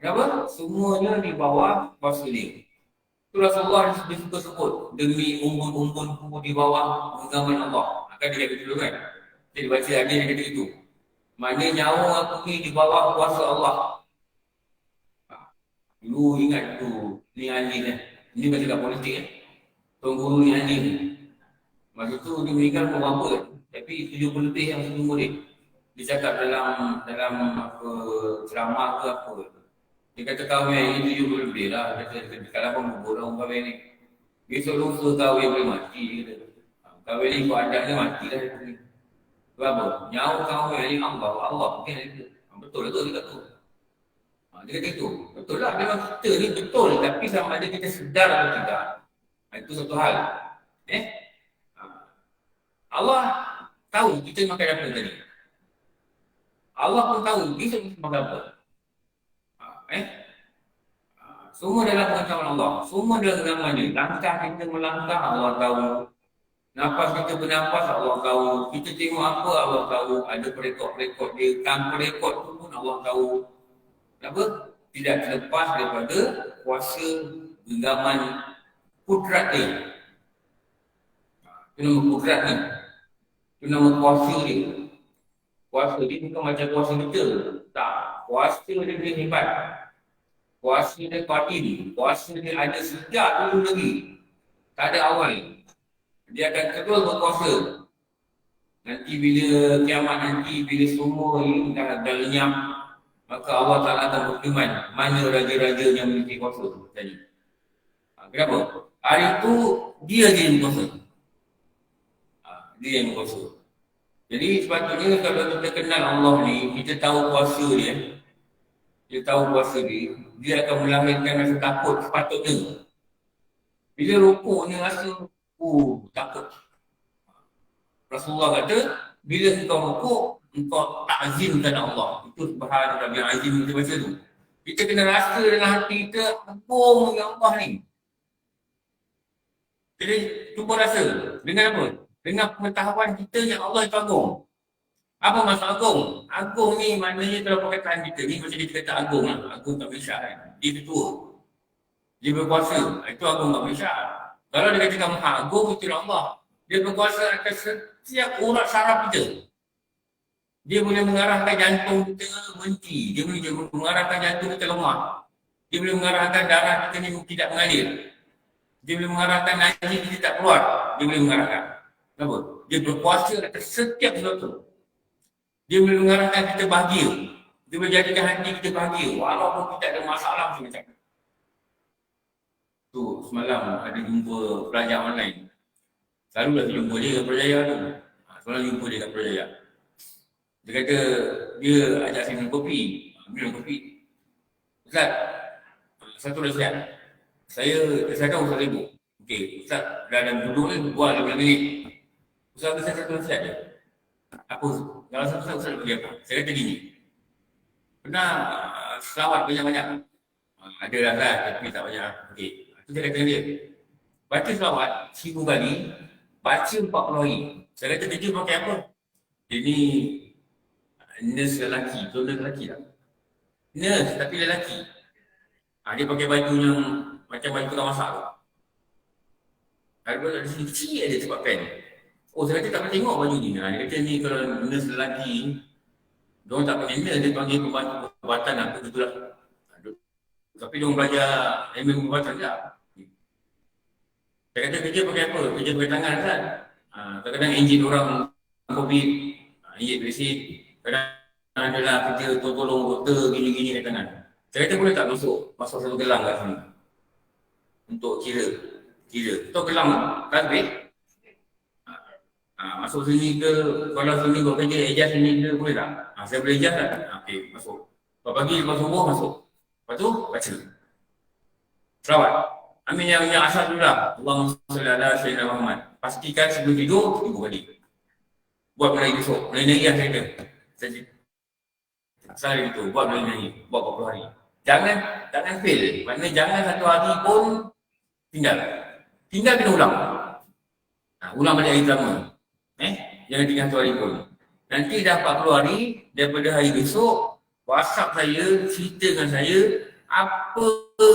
Kenapa? Semuanya di bawah kuasa dia. Itu Rasulullah suka sebut demi umbun-umbunku di bawah genggaman Allah. Akan dia kata dulu kan? Jadi baca hadis dia kata itu. Maknanya nyawa aku ni di bawah kuasa Allah. Dulu ingat tu, ni Ali kan? Ini macam kat politik kan? Tuan guru ni Ali ni. Masa tu dia meninggal umur berapa kan? Tapi 70 lebih yang umur dia. Dia cakap dalam ceramah ke apa. Dia kata kahwin ni 70 lebih lah. Dia kata dekat 80 orang kahwin ni. Besok lusa kahwin boleh mati. Dia kata. Kahwin ni kau adat dia mati lah. Sebab apa? Nyawa kahwin ni Allah mungkin dia kata. Betul lah tu dia kata. Dia kata itu. Betul lah. Memang kita ni betul. Tapi sama ada kita sedar atau tidak. Itu satu hal. Allah tahu kita makan apa tadi. Allah pun tahu besok kita makan apa. Semua dalam pengetahuan Allah. Semua dalam genggaman dia. Langkah kita melangkah Allah tahu. Nafas kita bernafas Allah tahu. Kita tengok apa Allah tahu. Ada perekod-perekod dia. Tanpa rekod tu pun Allah tahu. Kenapa? Tidak terlepas daripada kuasa genggaman kudrat dia. Itu nama kudrat ni. Itu nama kuasa dia. Kuasa dia bukan macam kuasa kita. Tak. Kuasa dia hebat. Kuasa dia qadim. Kuasa dia ada sejak dulu lagi. Tak ada awal. Dia akan terus berkuasa. Nanti bila kiamat nanti, bila semua ini dah lenyap. maka Allah Ta'ala akan berfirman, mana raja-raja yang memiliki kuasa tadi. Kenapa? Hari itu dia je yang berkuasa. Dia yang berkuasa. Jadi sepatutnya kalau kita kenal Allah ni, kita tahu kuasa dia, dia tahu kuasa dia akan melahirkan rasa takut sepatutnya. Bila rukuk ni rasa, takut. Rasulullah kata, bila engkau rukuk, engkau takzimkan Allah. Itu subhanallah yang azim kita baca tu. Kita kena rasa dalam hati kita, agung yang Allah ni. Jadi, cuba rasa. Dengan apa? Dengan pengetahuan kita yang Allah itu agung. Apa maksud agung? Agung ni maknanya dalam perkataan kita ni, macam kita kata agung lah. Agung tak Malaysia kan. Dia ketua. Dia berkuasa. Itu agung tak Malaysia. Kalau dia katakan maha agung, itu Allah. Dia berkuasa atas setiap urat saraf kita. Dia boleh mengarahkan jantung kita berhenti. Dia boleh mengarahkan jantung kita lemah. Dia boleh mengarahkan darah kita ni tidak mengalir. Dia boleh mengarahkan najis kita tak keluar. Dia boleh mengarahkan. Kenapa? Dia berkuasa atas setiap sesuatu. Dia boleh mengarahkan kita bahagia. Dia boleh jadikan hati kita bahagia. Walaupun kita ada masalah macam-macam. Tu semalam ada jumpa pelajar online. Selalulah saya jumpa dia kat Putrajaya tu. Selalu jumpa dia kat Putrajaya. Dia kata, dia ajak saya minum kopi. Minum kopi. Ustaz, satu nasihat. Saya tahu Ustaz sibuk. Okey, Ustaz dah dalam duduk ni, buat 15 minit. Ustaz kata satu nasihat dia. Apa? Kalau Ustaz bagi apa? Saya kata gini. Pernah selawat banyak-banyak. Ada lah kan, tapi tak banyak. Okey, itu saya kata dia. Baca selawat 1000 kali, baca 40 hari. Saya kata dia pakai apa? Dia ni nurse lelaki, betul lelaki tak? Nurse tapi lelaki. Dia pakai baju yang macam baju tukang masak tu. Ada sini kecil ada tempat pen. Oh, saya kata tak pernah tengok baju ni. Dia kata ni kalau nurse lelaki, diorang tak pakai nurse, dia panggil pembantu perubatan lah, begitulah. Tapi diorang belajar ilmu perubatan je. Saya kata kerja pakai apa? Kerja pakai tangan kan? Kadang-kadang enjin orang COVID, enjin besi. Kadang adalah kerja tolong doktor gini-gini kat tangan. Saya kata boleh tak masuk satu gelang kat sini? Untuk kira. Itu gelang tasbih. Masuk sini ke, kalau sini kau kerja ejaz sini ke, boleh tak? Saya boleh ejaz tak? Okey, masuk. Lepas pagi, lepas subuh, masuk. Lepas tu, baca. Selawat. Amin yang asal dulu lah. Allahumma salli ala sayyidina Muhammad. Pastikan sebelum tidur, 1000 kali. Buat mulai besok. Mulai nari yang saya kata. Asal itu, buat mulai nari. Buat 40 hari. Jangan fail. Maknanya jangan satu hari pun tinggal. Tinggal kena ulang. Ulang balik hari pertama. Jangan tinggal satu hari pun. Nanti dah 40 hari, daripada hari besok, WhatsApp saya, cerita dengan saya, apa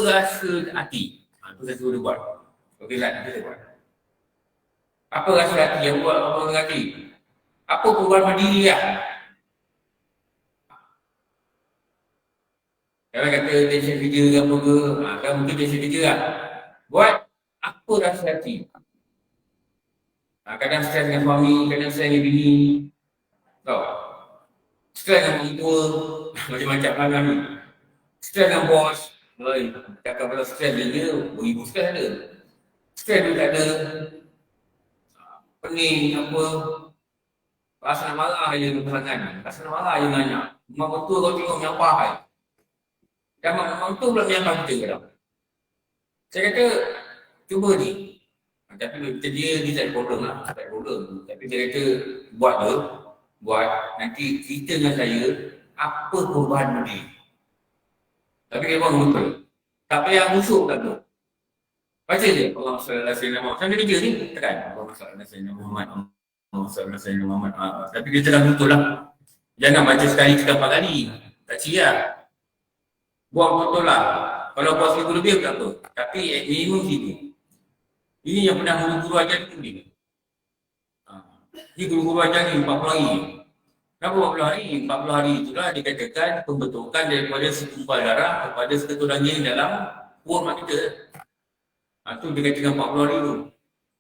rasa hati. Itu saya suruh dia buat. Okey lah, nanti saya buat. Apa rasa hati yang buat apa dengan hati? Apa perubahan berdiri lah? Kalau kata tension kerja ke apa ke, kan mungkin tension kerja lah. Buat apa rasa hati? Kadang stres dengan suami, kadang stres dengan bini. Tahu? Stres dengan orang tua, macam-macam lah kami. Stres dengan bos. Cakap kalau stres dia, ibu stres ada. Stres dia tak ada. Pening apa. Rasa nak marah je dengan pasangan. Rasa nak marah je dengan anak. Memang betul kau tengok menyampah kan. Dan memang betul pula menyampah kita kadang. Saya kata, cuba ni. Tapi dia tak ada problem lah. Tak ada problem. Tapi saya kata, buat. Nanti cerita dengan saya, apa perubahan berdiri. Tapi dia pun betul. Tak payah musuh tak tu. Baca je. Allah SWT Muhammad. Sambil kerja ni, tekan. Allah SWT Muhammad. Allah SWT Muhammad. Tapi dia tekan betul lah. Jangan baca sekali, 3-4 kali. Tak cia. Buat betul lah. Kalau buat 1000 lebih, tak apa. Tapi minimum 1000. Ini yang pernah guru-guru ajar tu ni. Ini guru-guru ajar ni 40 hari. Kenapa 40 hari? 40 hari itulah dikatakan pembentukan daripada segumpal darah kepada seketul angin dalam perut mak kita. Itu dikatakan 40 hari tu.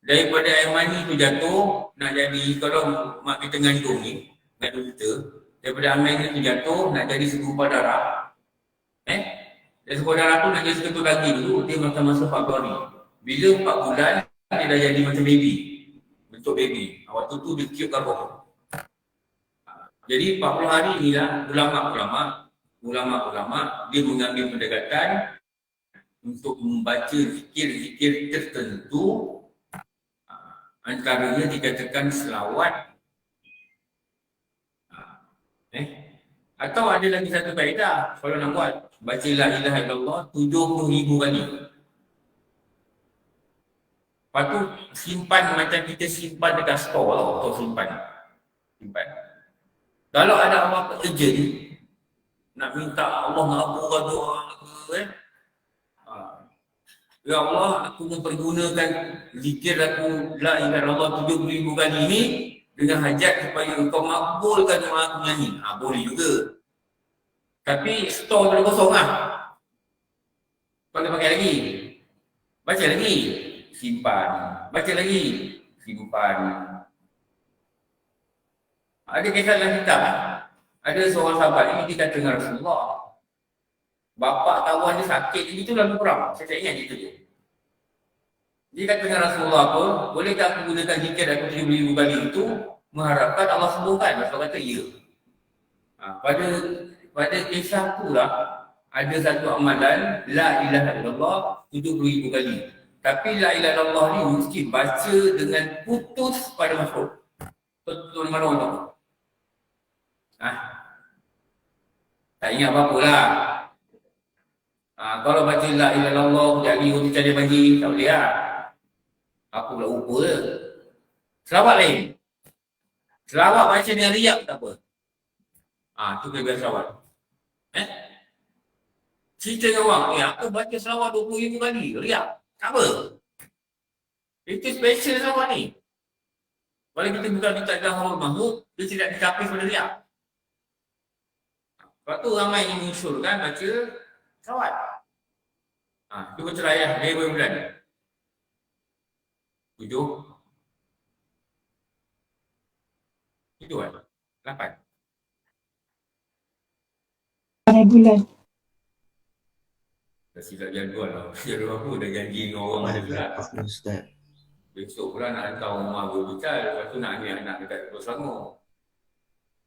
Daripada air mani tu jatuh, nak jadi, kalau mak kita ngandung ni, ngandung kita, Daripada amin itu jatuh, nak jadi segumpal darah. Dan segumpal darah tu nak jadi seketul lagi dulu, dia makan masa 4 hari. Bila 4 bulan, dia dah jadi macam baby. Bentuk baby. Waktu tu dia tiupkan roh. Jadi 40 hari inilah ulama-ulama dia mengambil pendekatan untuk membaca zikir-zikir tertentu, antaranya dikatakan selawat. Atau ada lagi satu kaedah kalau nak buat, baca la ilaha illallah 70,000 kali. Lepas tu simpan macam kita simpan dekat store tau, atau simpan. Kalau ada apa-apa urgent, nak minta Allah ngabulkan doa ke, ya Allah, aku mempergunakan zikir aku la ilaha illallah 70,000 kali ini dengan hajat supaya engkau makbulkan doa aku nyanyi. Boleh juga. Tapi store tu kosong lah. Kau boleh pakai lagi. Baca lagi. Simpan. Baca lagi. Simpan. Ada kisah dalam kitab. Ada seorang sahabat ini dia kata dengan Rasulullah. Bapa kawan dia sakit, itu lalu perang. Saya tak ingat cerita dia. Dia kata dengan Rasulullah pun, bolehkah aku gunakan zikir aku 70,000 kali itu mengharapkan Allah sembuhkan? Rasulullah kata, ya. Pada kisah pula, ada satu amalan, la ilaha illallah 70,000 kali. Tapi la ilaha illallah ni mesti baca dengan putus pada makhluk. Betul mana orang tahu? Tak ingat apa-apa lah. Kalau baca la ilaha illallah jadi untuk cari banjir, tak boleh lah. Aku pula lupa je. Selawat lain. Selawat baca dengan riak tak apa. Tu kelebihan selawat. Cerita dengan orang, aku baca selawat 20,000 kali, riak. Tak apa. Itu special selawat ni. Kalau kita bukan minta dalam Allah makhluk, dia tidak dikapis pada riak. Sebab tu ramai yang mengusulkan baca selawat. Dia bercerai dia berbulan. 7 kan? 8 bulan. Dah silap jadual lah. Jadual aku dah janji dengan orang ada pula. Ustaz. Besok pula nak hantar rumah berbicara. Lepas tu nak ambil anak dekat Pulau Selangor.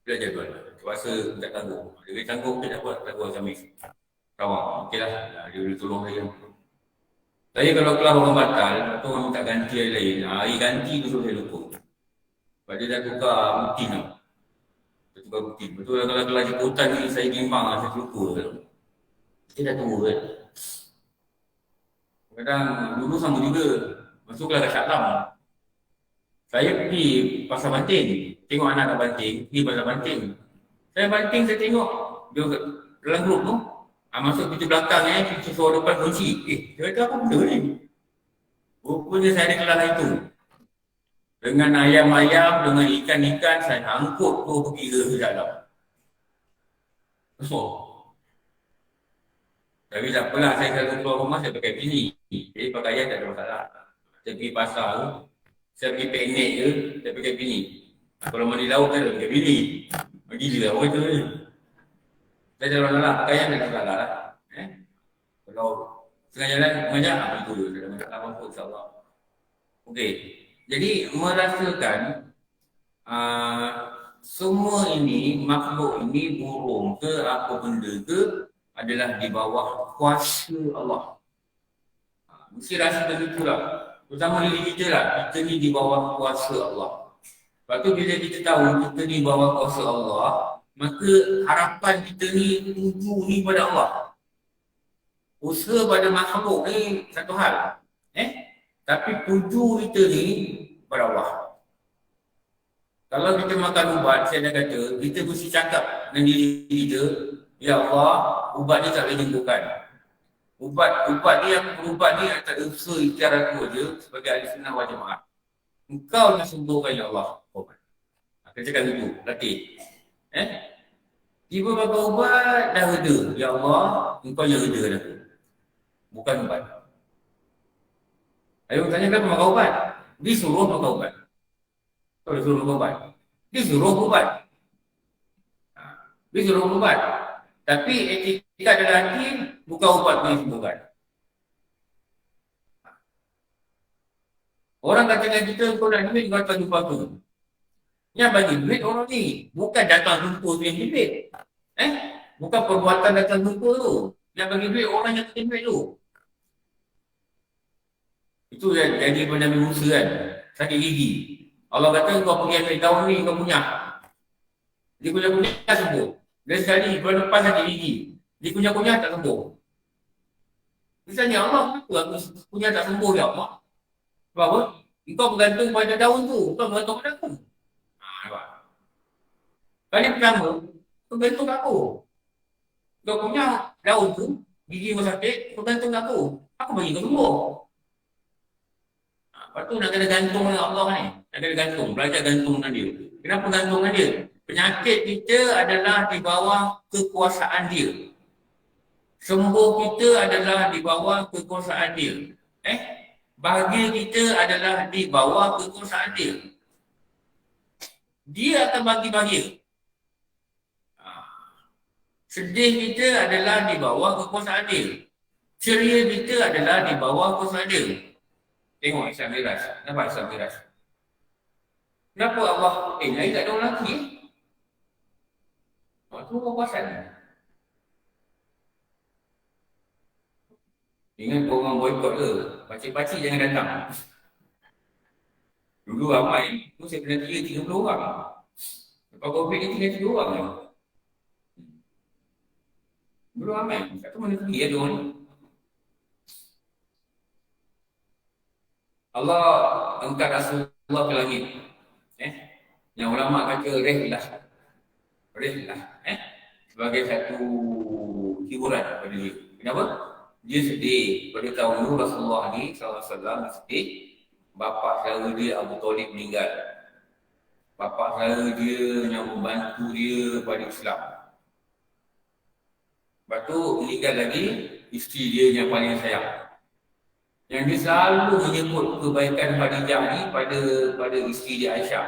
Dah jadual lah. Terpaksa tak tangguh. Dia tangguh kita tak buat. Tak buat Khamis. Kawan. Okey lah. Dia boleh tolong saya. Saya kalau kelas orang batal, atau orang minta ganti hari lain. Hari ganti tu suruh saya lupa. Sebab dia dah tukar rutin tau. Dia tukar rutin. Betul kalau kelas jemputan ni saya bimbang lah. Saya lupa tau. Saya dah tua kan. Kadang dulu sama juga. Masuklah kat Syaklam. Saya pergi pasar banting. Tengok anak kat banting. Pergi pasar banting. Saya banting, saya tengok. Dia dalam grup tu. Masuk pintu belakang pintu suara depan kunci. Dia kata apa benda ni? Rupanya saya ada kelas itu. Dengan ayam-ayam, dengan ikan-ikan, saya angkut tu pergi ke dalam. Tapi tak apalah, saya selalu keluar rumah, saya pakai bini. Jadi pakaian tak ada masalah. Saya pergi pasar tu, saya pergi piknik je, saya pakai bini. Kalau mandi laut kan, saya pakai bini. Gila lah orang tu ni. Saya jalan lah, pakaian tak ada masalah lah. Kalau tengah jalan, mengajak, itu je. Saya dah masalah apa-apa, insyaAllah. Okey, jadi merasakan semua ini, makhluk ini, burung ke, apa benda ke, adalah di bawah kuasa Allah. Mesti rasa begitulah. Terutama diri kita lah, kita ni di bawah kuasa Allah. Lepas tu bila kita tahu kita ni bawah kuasa Allah, maka harapan kita ni tuju ni pada Allah. Usaha pada makhluk ni satu hal. Tapi tuju kita ni pada Allah. Kalau kita makan ubat, saya dah kata, kita mesti cakap dengan diri kita, ya Allah, ubat ni tak boleh nyembuhkan. Ubat ni tak ada usaha ikhtiar aku je sebagai ahli sunnah wal jamaah. Engkau nak sembuhkan ya Allah. Kita cakap dulu, latih. Tiba makan ubat, dah reda. Ya Allah, engkau yang redakan aku. Bukan ubat. Ayo tanya kenapa makan ubat? Disuruh makan ubat. Kau disuruh makan ubat. Disuruh ubat. Dia suruh ubat. Tapi etikat dalam hati bukan ubat yang disebutkan. Orang katakan kita kau nak duit, kau datang jumpa aku. Yang bagi duit orang ni. Bukan datang jumpa tu yang duit. Bukan perbuatan datang jumpa tu. Yang bagi duit orang yang kena duit tu. Itu yang jadi pada Nabi Musa kan. Sakit gigi. Allah kata kau pergi ambil daun ni kau punya. Dia kunyah-kunyah sembuh. Dia sekali bulan lepas sakit gigi. Dia kunyah-kunyah tak sembuh. Misalnya Allah kenapa aku kunyah tak sembuh ya Allah? Sebab apa? Engkau bergantung pada daun tu. Engkau bergantung pada aku. Nampak? Kali pertama, kau bergantung aku. Kau punya daun tu, gigi kau sakit, kau bergantung aku. Aku bagi kau sembuh. Lepas tu nak kena gantung dengan Allah ni. Nak kena gantung. Belajar gantung dengan dia. Kenapa gantung dengan dia? Penyakit kita adalah di bawah kekuasaan dia. Sembuh kita adalah di bawah kekuasaan dia. Bahagia kita adalah di bawah kekuasaan dia. Dia akan bagi bahagia. Sedih kita adalah di bawah kekuasaan dia. Ceria kita adalah di bawah kekuasaan dia. Tengok Islam Miraj. Nampak Islam Miraj? Kenapa Allah lain tak ada orang lelaki? Waktu apa pasal? Ingat orang boykot ke? Pakcik-pakcik jangan datang. Dulu ramai, tu saya kena 30 orang. Lepas COVID ni tinggal 3 orang je. Dulu ramai, satu mana pergi ada orang ni. Allah angkat Rasulullah ke langit. Yang ulama kata rehlah. Sebagai satu hiburan pada dia. Kenapa? Dia sedih pada tahun dulu Rasulullah ni SAW sedih. Bapa saudara dia Abu Talib meninggal. Bapa saudara dia yang membantu dia pada Islam. Lepas tu meninggal lagi isteri dia yang paling sayang. Yang dia selalu menyebut kebaikan Khadijah ni pada isteri dia Aisyah.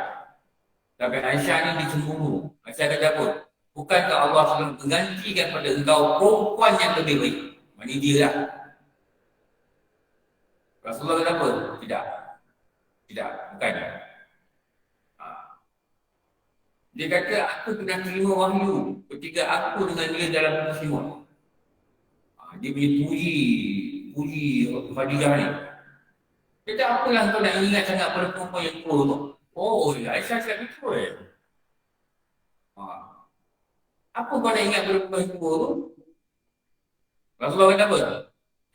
Tapi Aisyah ni dicemburu. Aisyah kata apa? Bukankah Allah SWT menggantikan pada engkau perempuan yang lebih baik? Ini dia lah. Rasulullah kata apa? Tidak, bukan. Dia kata aku pernah terima wahyu ketika aku dengan dia dalam persimuan. Dia punya puji Khadijah ni. Dia kata apalah kau nak ingat sangat pada perempuan yang tua tu? Oh, Aisyah cakap betul Apa kau nak ingat pada perempuan yang tua tu? Rasulullah kata apa?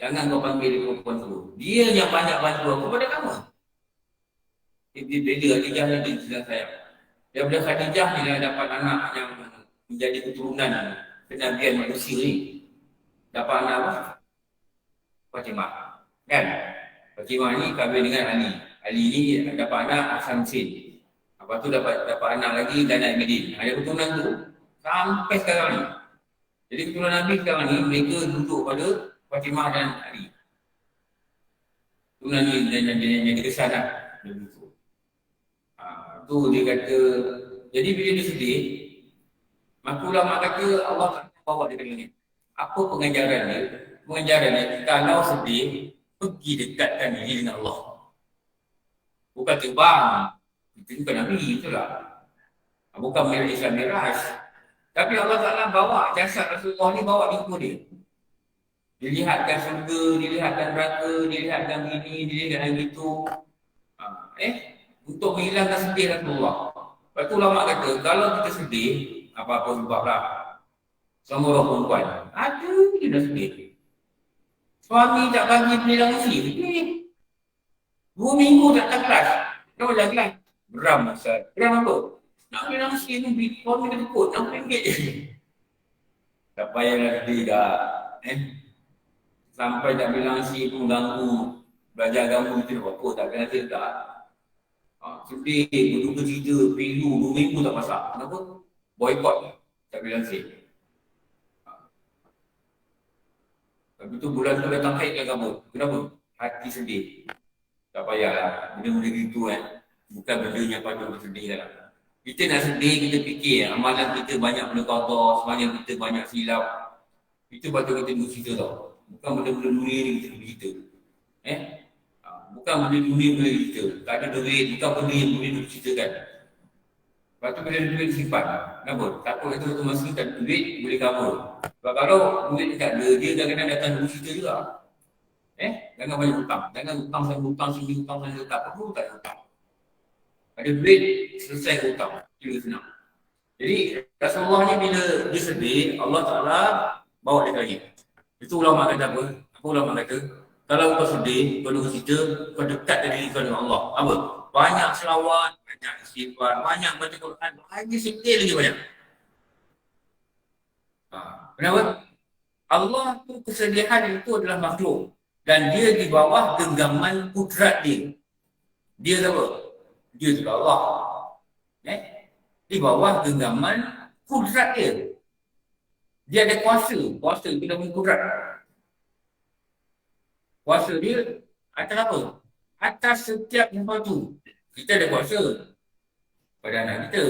Jangan kau panggil dia perempuan tua. Dia yang banyak bantu aku pada kamu. Dia beda Khadijah ni dia sedang sayang. Daripada Khadijah ni dah dapat anak yang menjadi keturunan kenabian manusia ni. Dapat anak apa? Fatimah. Kan? Fatimah ni kahwin dengan Ali. Ali ni dapat anak Hasan Hussein. Lepas tu dapat anak lagi dan Nabi Medin. Ada keturunan tu sampai sekarang ni. Jadi keturunan Nabi sekarang ni mereka duduk pada Fatimah dan Ali. Keturunan ni yang dikesan lah. Tu dia kata, jadi bila dia sedih, maka ulama kata Allah tak bawa dia ke langit. Apa pengajaran dia? Pengajaran dia, kalau sedih, pergi dekatkan diri dengan Allah. Bukan terbang. Itu bukan Nabi, itulah. Bukan Miraj Islam Miraj. Tapi Allah Ta'ala bawa jasad Rasulullah ni bawa jumpa dia. Dilihatkan surga, dilihatkan neraka, dilihatkan ini, dilihatkan itu. Untuk menghilangkan sedih Rasulullah. Lepas tu ulama kata, kalau kita sedih, apa-apa sebablah. Sama orang perempuan, ada dia dah sedih. Suami tak bagi penilang isi, sedih. 2 minggu tak kelas. Kau dah kelas. Geram masa. Geram apa? Nak penilang isi ni, suami kena kot, RM6 je. Tak payahlah sedih dah. Sampai tak bilang isi pun ganggu. Belajar agama kita apa, tak kena cerita. Sedih, berduka cerita, pilu, 2 minggu tak masak. Kenapa? Boykot tak bilang isi. Tapi tu bulan tu datang haid kan kamu. Kenapa? Hati sedih. Tak payahlah. Benda-benda gitu kan. Bukan benda yang patut bersedih lah. Kita nak sedih, kita fikir amalan kita banyak benda kotor, sebenarnya kita banyak silap. Itu patut kita bercerita tau. Bukan benda-benda dunia ni kita bercerita. Bukan benda dunia boleh bercerita. Tak ada duit, bukan benda yang boleh diceritakan. Lepas tu bila duit simpan. Kenapa? Takut itu satu masa tak ada duit, boleh cover. Sebab kalau duit tak ada, dia kadang-kadang datang bercerita juga. Jangan banyak hutang. Jangan hutang sampai hutang sini, hutang sampai hutang. Apa tak ada hutang. Ada duit, selesai hutang. Kira senang. Jadi Rasulullah ni bila dia sedih, Allah Ta'ala bawa dia ke langit. Itu ulama kata apa? Apa ulama kata? Kalau kau sedih, kau dengar cerita, kau dekat dari diri dengan Allah. Apa? Banyak selawat, banyak istighfar, banyak baca Quran, lagi sedih lagi banyak. Kenapa? Allah tu kesedihan itu adalah makhluk. Dan dia di bawah genggaman kudrat dia. Dia apa? Dia juga Allah. Di bawah genggaman kudrat dia. Dia ada kuasa. Kuasa itu namanya kudrat. Kuasa dia atas apa? Atas setiap sesuatu. Kita ada kuasa pada anak kita.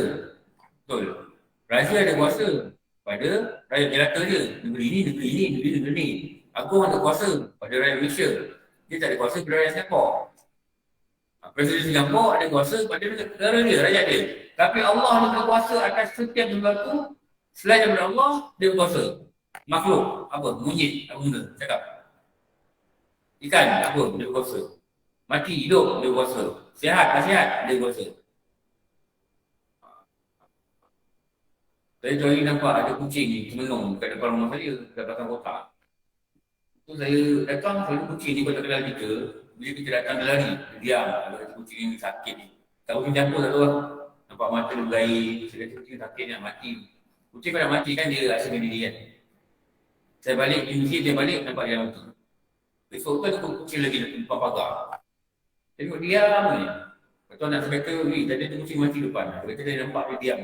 Betul. Raja ada kuasa pada rakyat jelata dia. Negeri ini, negeri ini, negeri ini. Aku ada kuasa pada rakyat Malaysia. Dia tak ada kuasa pada rakyat Singapura. Presiden Singapura ada kuasa pada negara dia, rakyat dia. Tapi Allah ni berkuasa atas setiap sesuatu. Selain daripada Allah, dia berkuasa. Makhluk, apa? Monyet, apa benda? Cakap. Ikan, apa? Dia berkuasa. Mati, hidup, dia berkuasa. Sihat, tak sihat, dia berkuasa. Saya tu hari nampak ada kucing ni semenung kat depan rumah saya, kat belakang kotak. Tu saya datang, selalu kucing ni kalau tak kenal kita, bila kita datang dia lari, dia diam. Kalau kucing ni sakit ni. Tak kucing campur tak tahu lah. Nampak mata dia bergair, saya kata kucing sakit ni nak mati. Kucing kalau nak mati kan dia rasakan diri kan. Saya balik di masjid, dia balik nampak dia mati. Besok tu ada kucing lagi depan pagar. Tengok diam ni. Lepas tu anak saya kata, tadi ada kucing mati depan. Dia kata dia nampak dia diam.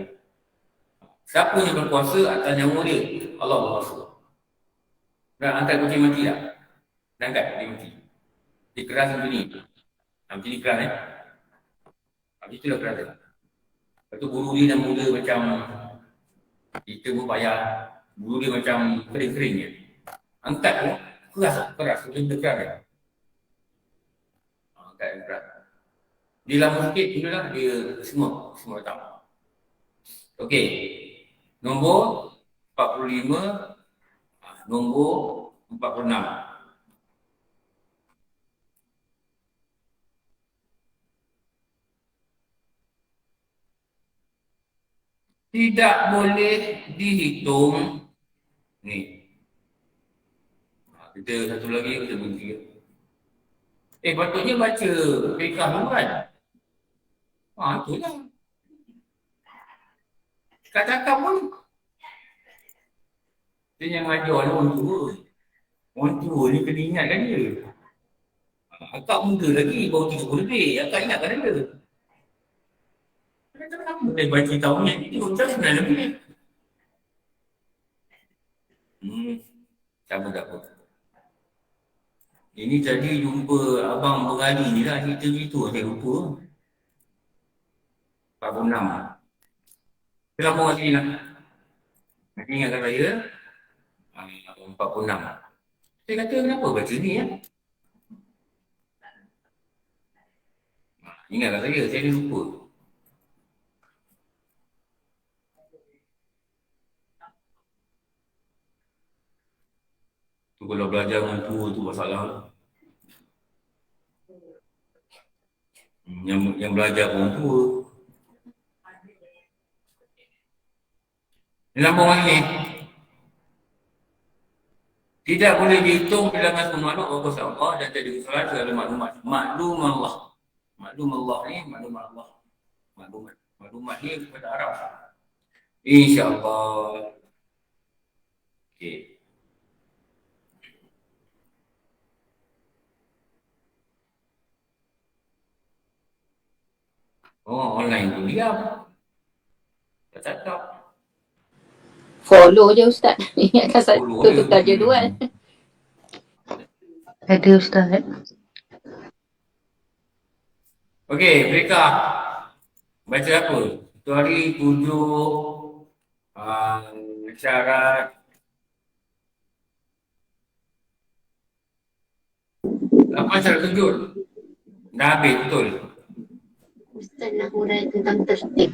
Siapa yang berkuasa atas nyawa dia? Allah berkuasa. Nak angkat kucing mati tak? Nak angkat dia mati. Dia keras macam ni. Macam ni keras Habis itulah keras dia. Lepas tu bulu dia dah mula macam kita pun payah. Bulu dia macam kering-kering je. Angkat tu keras. Dia keras dia. Angkat dia keras. Dia lama sikit tu lah dia semua datang. Okey. Nombor 45, nombor 46. Tidak boleh dihitung. Ni. Kita satu lagi, kita berhenti. Patutnya baca fiqah dulu kan? Itulah. Cakap pun dia yang ajar orang tua. Orang tua ni kena ingatkan dia. Akak muda lagi, baru 30 lebih. Akak ingatkan dia. Kenapa boleh baca tahun yang itu? Macam mana lebih? Sama tak apa. Ini tadi jumpa Abang Bergali ni lah. Cerita gitu saya lupa. 46. Kita lambung kat sini lah. Nanti ingatkan saya 46. Saya kata kenapa baca ni ya? Ingatkan saya ni lupa. Tu kalau belajar dengan tua tu masalah. Yang belajar orang tua. Lambung lagi ni. Tidak boleh dihitung bilangan semua makhluk berkuasa Allah dan jadi kesalahan segala maklumat. Maklum Allah. Maklum Allah ni, maklum Allah. Maklumat ni kepada Arab. InsyaAllah. Okey. Oh, online tu diam. Tak cakap. Follow je Ustaz. Ingatkan satu tukar jadual. Ada Ustaz. Okey, mereka baca apa? Itu hari 7 syarat 8 syarat sujud. Dah habis betul. Ustaz nak hurai tentang tertib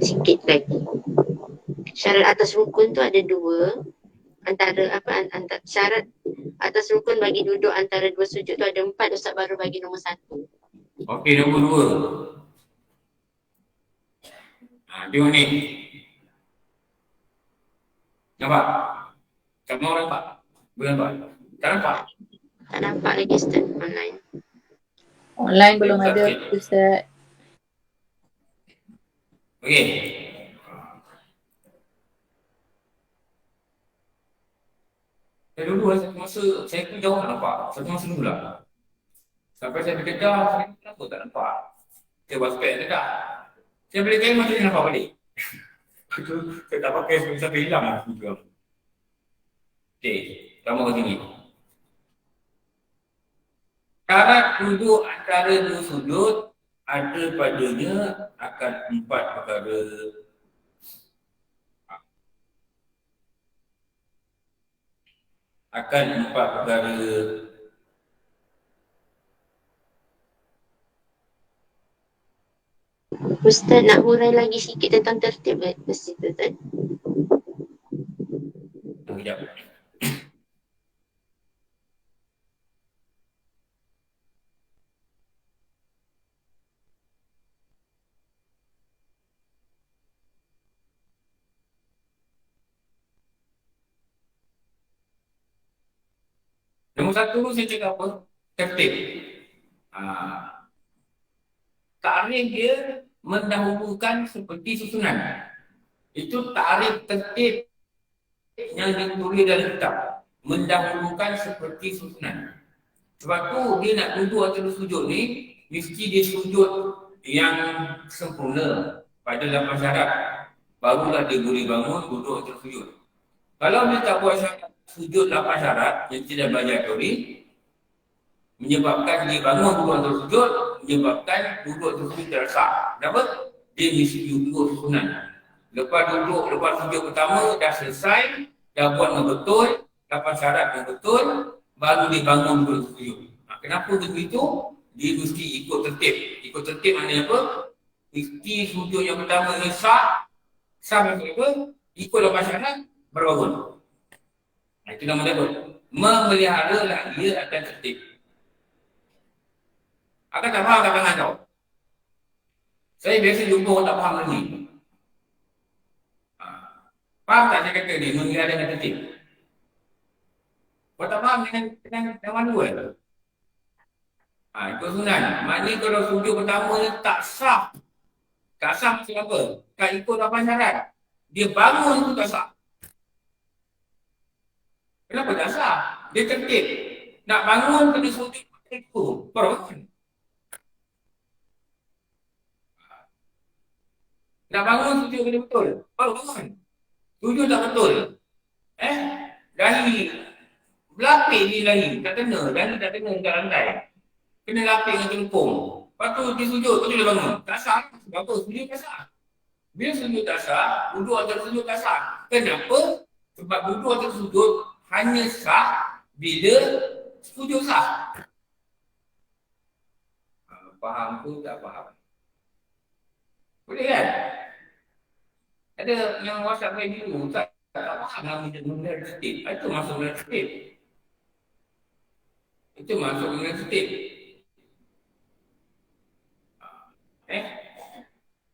sikit lagi. Syarat atas rukun tu ada dua. Antara syarat atas rukun bagi duduk antara dua sujud tu ada 4. Ustaz baru bagi nombor 1. Okey, nombor 2. Tengok ni. Nampak? Tak mau nampak? Boleh nampak? Tak nampak? Tak nampak lagi Ustaz online. Online belum ada Ustaz. Okey. Dulu satu masa saya pun jauh tak nampak. Satu masa dulu lah. Sampai saya pergi kedah, saya kenapa tak nampak? Saya buat spek dekat. Saya balik kain macam ni nampak balik. Itu saya tak pakai sampai hilang lah juga. Okey, sama ke sini. Syarat duduk antara dua sudut ada padanya akan 4 perkara. Akan 4 perkara. Ustaz nak hurai lagi sikit tentang tertib mesti tu Ustaz. Sekejap. Nombor 1 saya cakap apa? Tertib. Tarikh dia mendahulukan seperti susunan. Itu tarikh tertib yang ditulis dalam kitab. Mendahulukan seperti susunan. Sebab tu dia nak duduk atau sujud ni, mesti dia sujud yang sempurna pada 8 syarat. Barulah dia boleh bangun, duduk atau sujud. Kalau dia tak buat syarat, sujud 8 syarat yang tidak belajar teori, menyebabkan dia bangun duduk atau sujud, menyebabkan duduk atau sujud terasa. Kenapa? Dia mesti duduk susunan. Lepas duduk, lepas sujud pertama dah selesai, dah buat yang betul, 8 syarat yang betul, baru dia bangun duduk sujud. Kenapa begitu? Dia mesti ikut tertib. Ikut tertib maknanya apa? Mesti sujud yang pertama ni sah. Sah maksudnya apa? Ikut 8 syarat, baru bangun. Itu nama dia apa? Memelihara lah dia akan tertib. Akan tak faham kalangan tau. Saya biasa jumpa orang tak faham lagi. Faham tak saya kata ni? Memelihara dengan tertib. Kau tak faham dengan malu kan? Ikut sunan. Maknanya kalau sujud pertama ni tak sah. Tak sah maksud apa? Tak ikut 8 syarat. Dia bangun tu tak sah. Kenapa tak sah? Dia tertib. Nak bangun kena sujud itu. Baru bangun. Nak bangun sujud kena betul. Baru bangun. Sujud tak betul. Dahi. Berlapik ni dahi. Tak kena. Dahi tak kena dekat lantai. Kena lapik dengan telukung. Lepas tu dia sujud. Lepas tu dia bangun. Tak sah. Sebab apa? Sujud tak sah. Bila sujud tak sah, duduk atau sujud tak sah. Kenapa? Sebab duduk atau sujud hanya sah bila sujud sah. Faham tu tak faham? Boleh kan? Ada yang WhatsApp saya dulu tak faham nama mengenai tertib. Itu masuk mengenai tertib. Itu masuk mengenai tertib.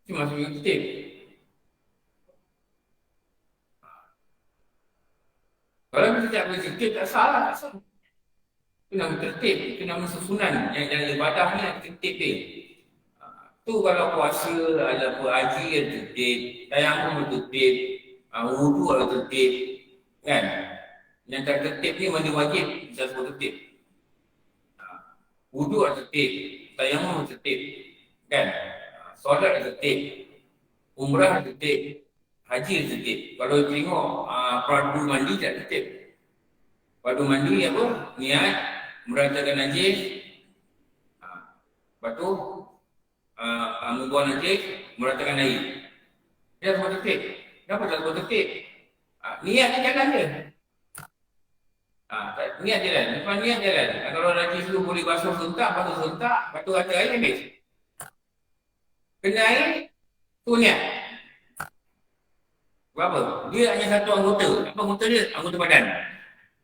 Itu masuk mengenai tertib. Kalau kita tak boleh tertib, tak salah, tak salah. Itu nama tertib, itu nama susunan yang ibadah ni yang tertib dia. Tu kalau puasa, ada haji yang tertib, tayamum tertib, wudu ada tertib, kan? Yang tak tertib ni mana wajib, bisa sebut tertib. Wudu ada tertib, tayamum tertib, kan? Solat ada tertib, umrah ada tertib, haji ada tertib. Kalau tengok peradu mandi tak tertib. Peradu mandi apa? Niat, merantakan najis, lepas tu membuang najis, meratakan air. Dia harus bertertib. Kenapa tak bertertib? Niat ni jalan je. Niat jalan. Lepas niat jalan. Kalau lagi suruh boleh basuh sentak, basuh sentak, lepas tu ada air habis. Kena air, tu niat. Berapa? Dia hanya satu anggota. Apa anggota dia? Anggota badan.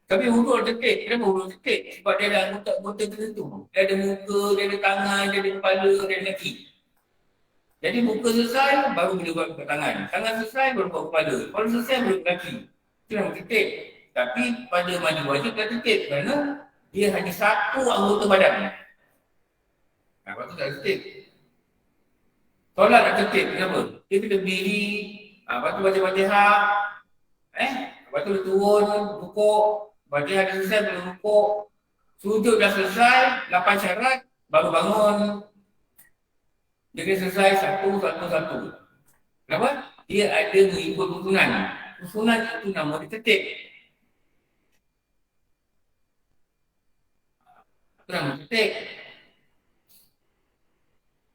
Tapi wuduk tertib. Kenapa wuduk tertib? Sebab dia ada anggota-anggota tertentu. Dia ada muka, dia ada tangan, dia ada kepala, dia ada kaki. Jadi muka selesai, baru boleh buat tangan. Tangan selesai, baru buat kepala. Kepala selesai, baru kaki. Itu nama tertib. Tapi pada mandi wajib tak tertib. Kerana dia hanya satu anggota badan. Lepas tu tak tertib. Solat tak tertib. Kenapa? Dia kena berdiri. Lepas tu baca Fatihah. Lepas tu dia turun, rukuk. Fatihah dah selesai, boleh rukuk. Sujud dah selesai, 8 syarat, baru bangun. Dia kena selesai satu. Kenapa? Dia ada mengikut susunan. Susunan itu nama dia tertib. Itu nama tertib.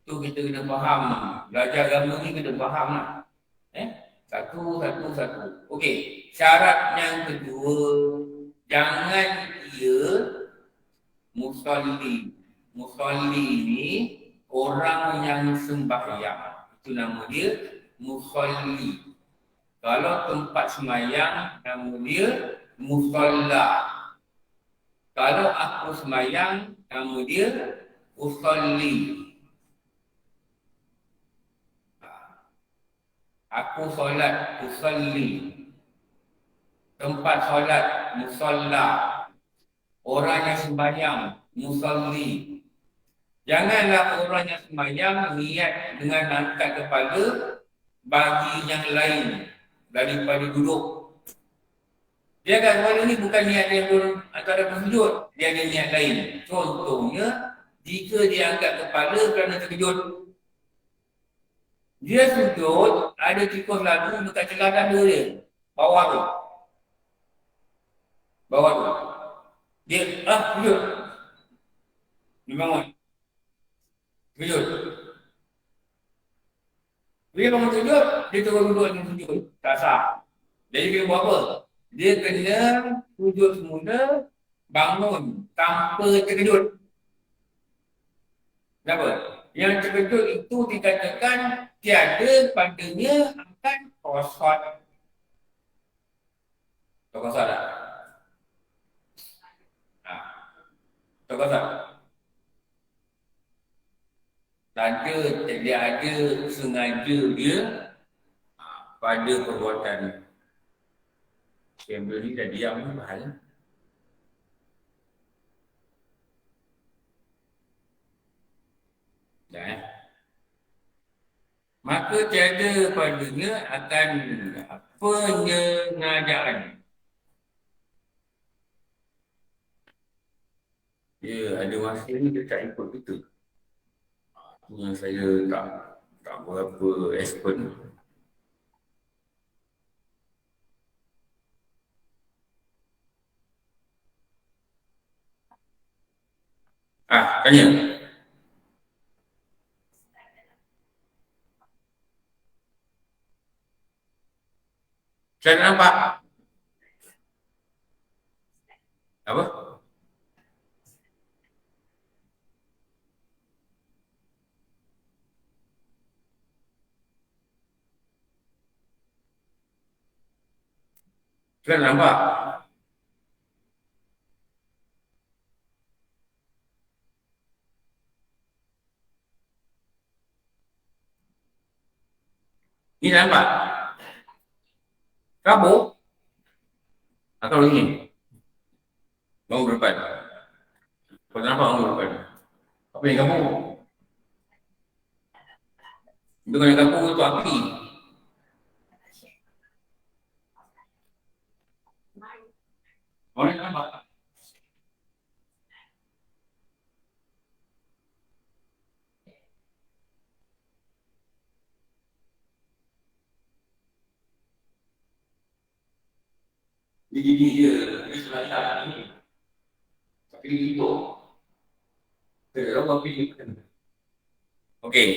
Itu kita kena faham. Belajar agama ni kena faham lah. Satu. Okey, syarat yang kedua, jangan ia musalli. Musalli ni orang yang sembahyang. Itu nama dia musalli. Kalau tempat sembahyang, nama dia musalla. Kalau aku sembahyang, nama dia usalli. Aku solat, usalli. Tempat solat, musalla. Orang yang sembahyang, musalli. Janganlah orang yang sembahyang niat dengan angkat kepala bagi yang lain daripada duduk. Dia angkat kepala ni bukan niat dia antara bersujud. Dia ada niat lain. Contohnya, jika dia angkat kepala kerana terkejut, dia sujud, ada tikus lalu dekat celah dada dia. Bawah tu. Dia, sujud. Dia bangun. Sujud. Dia bangun sujud, dia turun duduk dengan sujud. Tak sah. Jadi dia buat apa? Dia kena sujud semula, bangun tanpa terkejut. Kenapa? Yang terkejut itu dikatakan tiada padanya akan kosot. Tak kosot tak? Tak kosot. Dia ada sengaja dia pada perbuatan. Kamera ni dah diam ni bahaya. Dah. Maka tiada padanya akan penyengajaan. Ya, ada masa ni dia tak ikut kita. Yang saya tak berapa expert. Tanya. Saya tak nampak. Apa? Saya tak nampak. Ni tak nampak. Kabur. Atau ini. Bangun ke depan. Kau tak nampak bangun ke depan. Apa yang kabur? Dengan yang kabur itu api. Orang tak nampak. Dia gini je. Dia selancar ni. Tapi dia hidup. Dia tak tahu api ni. Okey.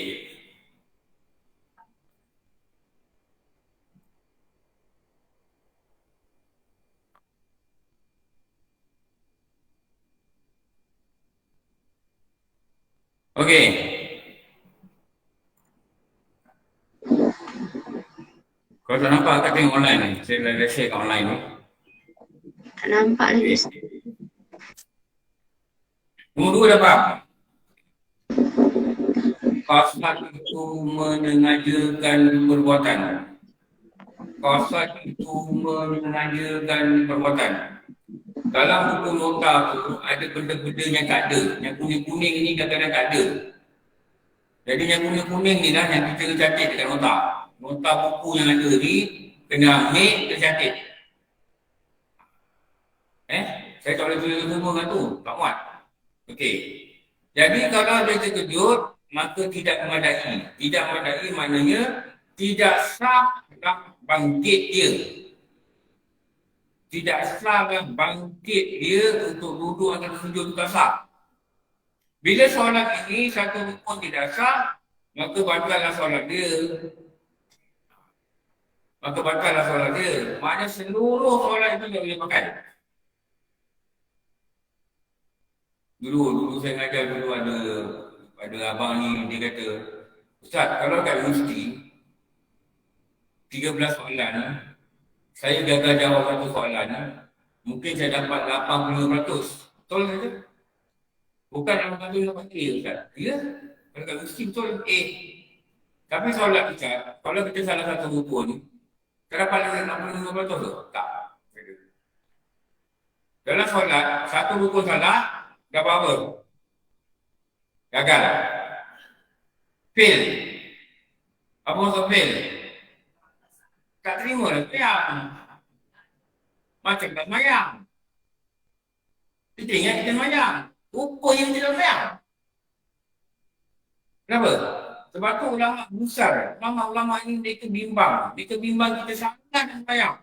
Okey. Kau tak nampak kat tengok online ni? Saya dah share kat online ni. Tak nampak lagi Ustaz. Nombor 2 dah faham? Qasad itu menengajakan perbuatan. Qasad itu menengajakan perbuatan. Dalam buku nota tu ada benda-benda yang tak ada. Yang kuning-kuning ni kadang-kadang tak ada. Jadi yang kuning-kuning ni lah yang kita catat dekat nota. Nota buku yang ada ni kena ambil, kena catat. Saya tak boleh tulis semua kan tu. Tak muat. Okey. Jadi kalau dia terkejut, maka tidak memadai. Tidak memadai maknanya tidak sah nak bangkit dia. Tidak sah nak bangkit dia untuk duduk atau sujud tak sah. Bila solat ini satu rukun tidak sah, maka batallah solat dia. Maka batallah solat dia. Maknanya seluruh solat itu tak boleh pakai. Dulu saya ngajar dulu ada abang ni, dia kata, Ustaz, kalau kat universiti 13 soalan, saya gagal jawab satu soalan, mungkin saya dapat 85%. Betul ke? Bukan dalam satu dapat A, Ustaz. Ya? Kalau kat universiti betul A. Tapi soalan kita, kalau kita salah satu rukun, kita dapat 65% tu? Tak. Dalam solat, satu rukun salah, dah apa? Gagal. Fail. Apa maksud fail? Tak terima lah semayang. Macam tak semayang. Kita ingat kita semayang. Rupanya kita tak semayang. Kenapa? Sebab tu ulama besar. Ulama-ulama ini mereka bimbang. Mereka bimbang kita sangat nak semayang.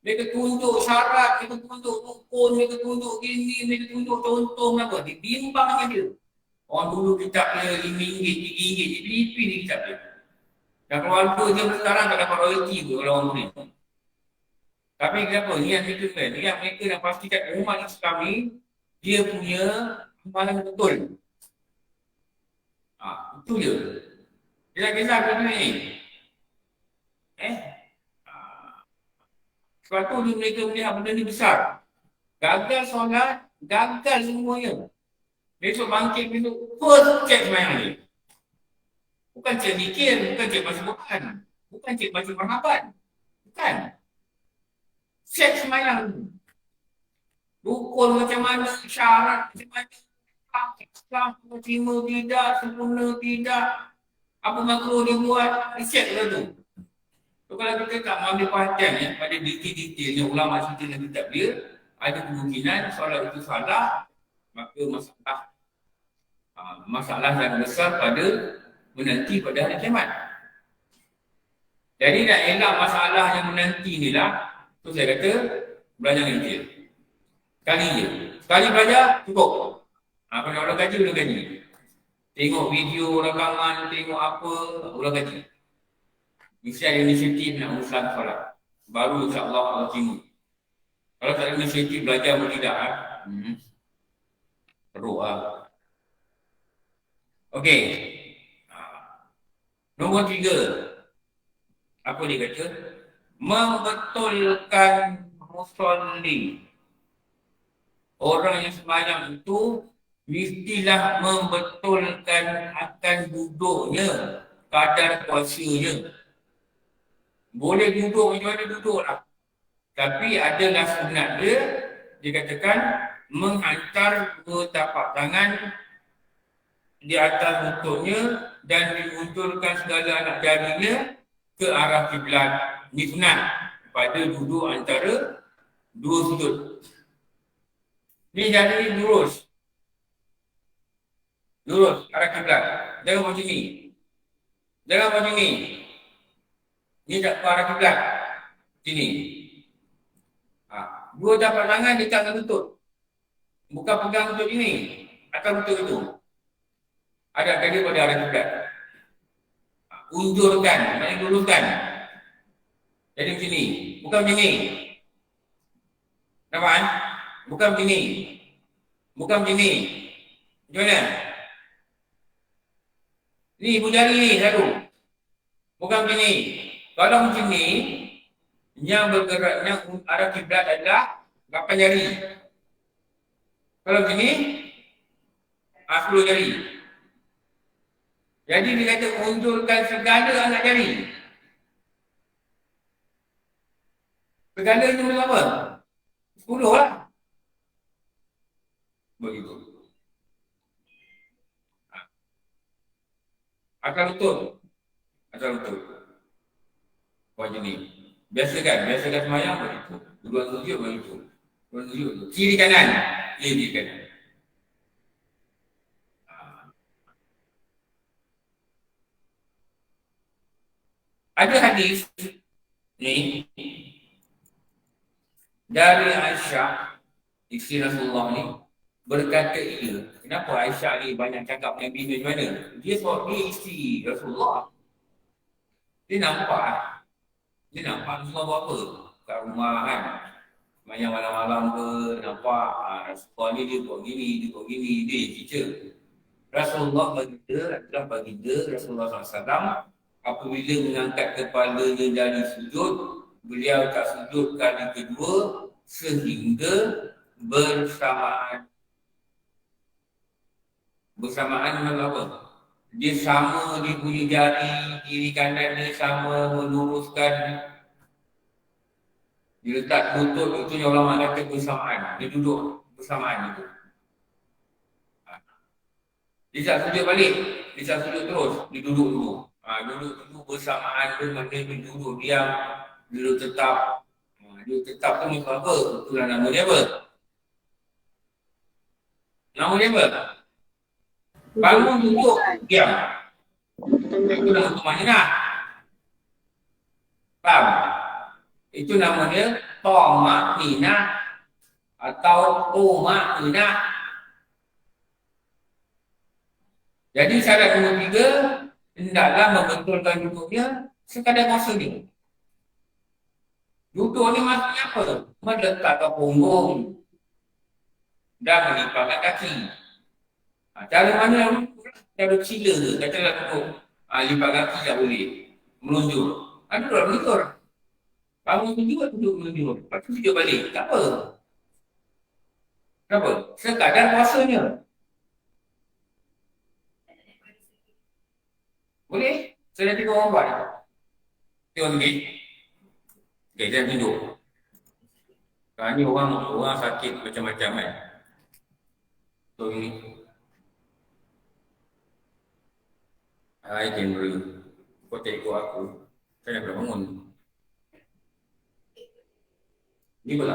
Mereka tunjuk syarat, mereka tunjuk rukun, mereka tunjuk gini, mereka tunjuk contoh apa. Dia bimbangnya dia. Orang dulu kitab dia RM5, RM3, JPP ni kitab dia. Dan keluarga dia sekarang tak dapat royalty pun kalau orang beli. Tapi kenapa? Niat mereka kan? Niat mereka nak pastikan umat Islam ni, dia punya amalan betul. Itu je. Dia tak kisah benda ni. Sebab tu mereka melihat benda ni besar. Gagal solat, gagal semuanya. Besok bangkit besok, first check semayang ni. Bukan cek mikir, bukan cek baca Quran, bukan cek baca marhaban. Bukan. Cek semayang ni. Rukun macam mana, syarat macam mana, Islam terima tidak, sempurna tidak, apa makruh dia buat, dicek lah tu. So, kalau kita tak mengambil perhatian pada detail-detail yang ulama cerita dalam kitab dia, ada kemungkinan solat itu salah, maka masalah yang besar pada menanti pada hari kiamat. Jadi nak elak masalah yang menanti inilah, tu saya kata belajar dengan dia. Sekali je. Sekali belajar, cukup. Kalau orang kaji, ulang kaji. Tengok video, rakaman, tengok apa, ulang kaji. Mesti ada inisiatif nak urusan solat. Baru insyaAllah Allah terima. Kalau tak ada inisiatif belajar pun tidak, teruk lah. Okey. Nombor 3. Apa dia kata? Membetulkan musolli. Orang yang sembahyang itu mestilah membetulkan akan duduknya, kadar kuasanya. Boleh duduk macam mana duduklah. Tapi adalah sunat dia, dikatakan menghantar dua tapak tangan di atas lututnya dan diunturkan segala anak jarinya ke arah kiblat. Ini sunat pada duduk antara dua sudut. Ni jari lurus. Lurus arah kiblat. Jangan macam ni. Jangan macam ni. Ni tak ke arah kiblat. Sini. Dua tapak tangan dekat dengan lutut. Bukan pegang lutut ini. Atau lutut itu. Ada kali pada arah kiblat. Unjurkan, maknanya luruskan. Jadi macam ni. Bukan macam ni. Nampak kan? Bukan macam ni. Bukan macam ni. Macam mana? Ni ibu jari ni satu. Bukan macam ni. Kalau macam ni, yang bergeraknya arah kiblat adalah 8 jari. Kalau macam ni, 10 jari. Jadi dia kata munculkan segala anak jari. Segala ni berapa? 10 lah. Begitu. Akal betul. Akal betul. Macam ni. Biasa kan semayang begitu. Dua tunjuk begitu. Kiri kanan. Kiri kanan. Ada hadis ni dari Aisyah, isteri Rasulullah ni, berkata ia. Kenapa Aisyah ni banyak cakap yang bina di mana? Dia sebab dia isteri Rasulullah. Dia nampak Rasulullah buat apa kat rumah kan. Banyak malam-malam ke, nampak Rasulullah ni dia buat gini, dia cerita. Rasulullah baginda Rasulullah SAW apabila mengangkat kepalanya dari sujud, beliau tak sujud kali kedua sehingga bersamaan dengan apa? Dia sama dia punya jari kiri kanan ni sama meluruskan. Dia letak lutut itu yang ulama kata bersamaan. Dia duduk bersamaan itu. Dia tak sujud balik. Dia tak sujud terus. Dia duduk dulu. Duduk bersamaan tu maknanya dia duduk diam. Duduk tetap. Duduk tetap tu maksud apa? Itulah nama dia apa? Nama dia apa? Bangun duduk diam. Itulah untuk maknanya. Faham? Itu namanya Toma'ninah atau Tuma'ninah. Jadi syarat nombor 3, hendaklah membetulkan duduknya sekadar masa ni. Duduk ni maksudnya apa? Meletakkan punggung dan melipatkan kaki. Cara mana duduk? Cara sila ke? Katalah duduk. Lipat kaki tak boleh. Melunjur. Duduk melunjur. Bangun juga duduk melunjur. Lepas tu sujud balik. Tak apa. Kenapa? Sekadar puasanya. Boleh? Saya nanti orang buat. Tengok lagi. Okay, saya tunjuk. Sekarang ni orang sakit macam-macam kan. So ni. Hai kamera. Kau tak ikut aku. Saya nak bangun. Ni pula.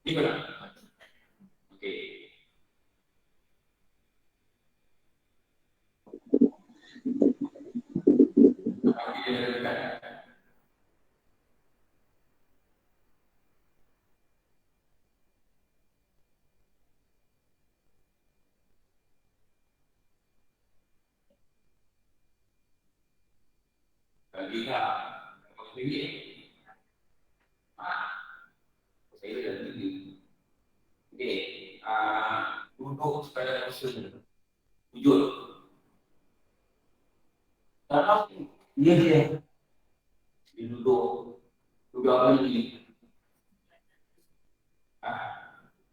Ni pula. Okey. Lihat. Ini. Saya dah tinggi. Okey. Duduk sekadar masa. Sujud. Kalau dia duduk apa ni?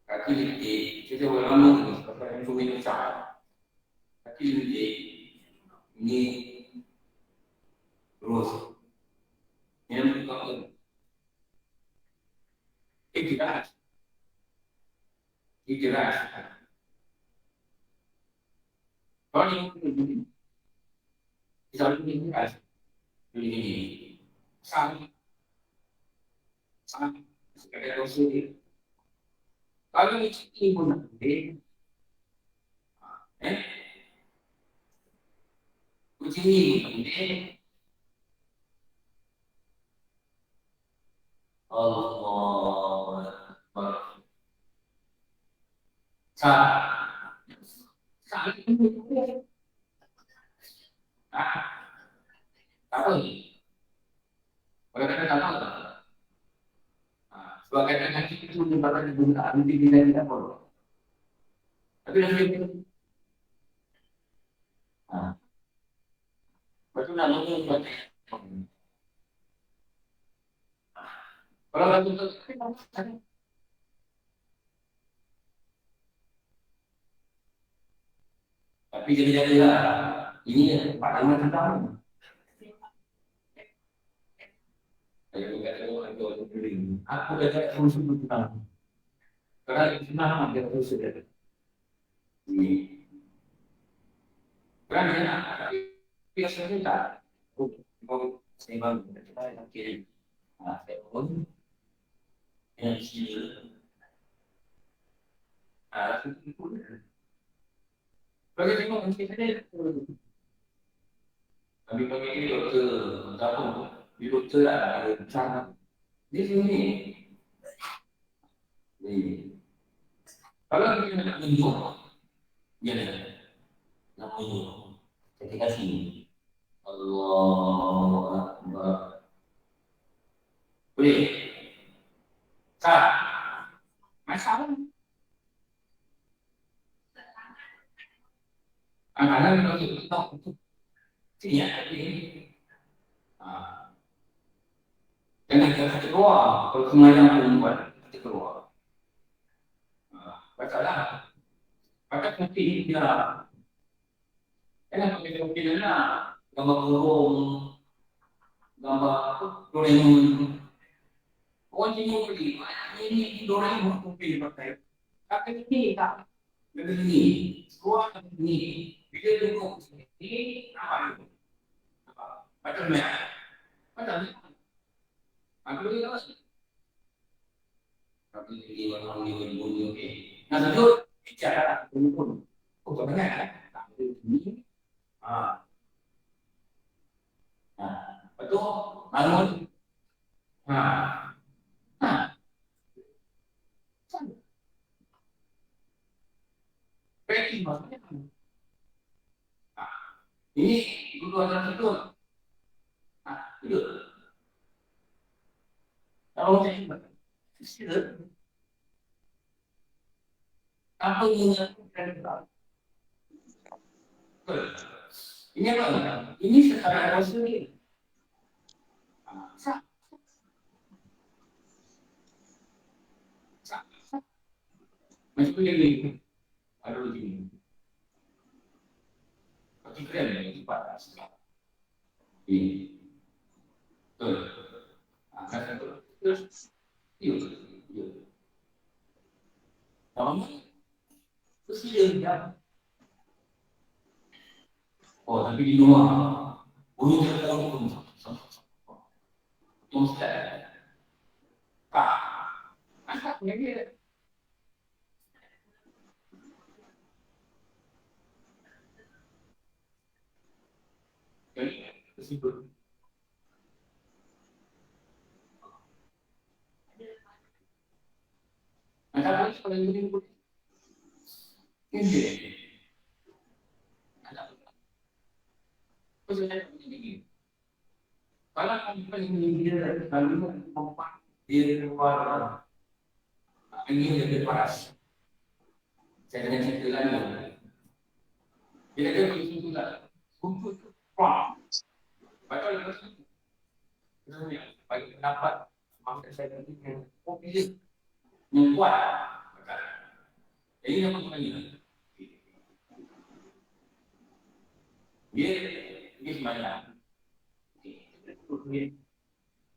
Kaki licik. Kita buat lama ni. Pasal yang suami besar. Kaki licik. Ini terus. Yang bukan ikhlas. Kalau ini kita ini ikhlas. Ini sama sekadar dosa dia. Kalau ini pun kucing ini Allah Akbar. Apa ni? Kalau kata tak tahu tak? Sebab kadang-kadang kita menyebabkan guna nanti kita tidak tahu. Tapi nanti Kalau lagu tu, tapi jadi lah. Ini Pak Iman tentang. Ayo kita tengok beli. Aku dah tak terus tentang. Kerana senang dia terus ada. Ini. Kerana dia nak biasanya tak. Kau sembang kita nak kirim. Telefon. Yang kecil. Itu. Bagi tengok nanti saya. Kami panggil doktor, tahu. Di doktor ada cara. Di sini. Ni. Kalau kita nak menunjuk, dia nak menunjuk. Ketika sini. Allah Akbar. Boleh. Tak. Masalah. Anak-anak kita sini ya, ini. Jangan kita keluar. Kalau semuanya pun buat, kita keluar. Bacalah. Baca nanti dia. Jangan pakai mungkin nak gambar burung, gambar Doraemon. Orang Cina beli, ini Doraemon mungkin pakai. Pakai ini tak? Begini, keluar ini. Bila tengok ini apa itu? Macam ni. Macam ni. Aku boleh tahu. Tapi ini orang ni bunyi okey. Nah, satu bicara pun. Oh, sebenarnya tak boleh ini. Betul. Malu. Packing maksudnya. Ini dulu ada betul. Betul. Kalau saya cuba, sila. Apa yang kita lakukan? Ini apa? Ini secara rasa ni. Sah. Macam ni. Aduh begini. Tapi keren yang cepat. Ini. Betul. Kata betul. Terus. Iya. Namanya. Terus dia. Oh, tapi di luar. Bunyi dia tahu pun. Ustaz. Pak. Anaknya dia. Tersebut. Ada apa yang ini pun? Ini. Ada apa? Persoalan ini. Kalau kita ingin dia lalu mempak dia keluar angin lebih panas. Saya dengan cerita lain. Dia ada begitu lah. Untuk wah. Baca lagi. Sebenarnya bagi pendapat maksud saya nanti yang pilih yang kuat. Jadi apa sebenarnya? Dia sebenarnya.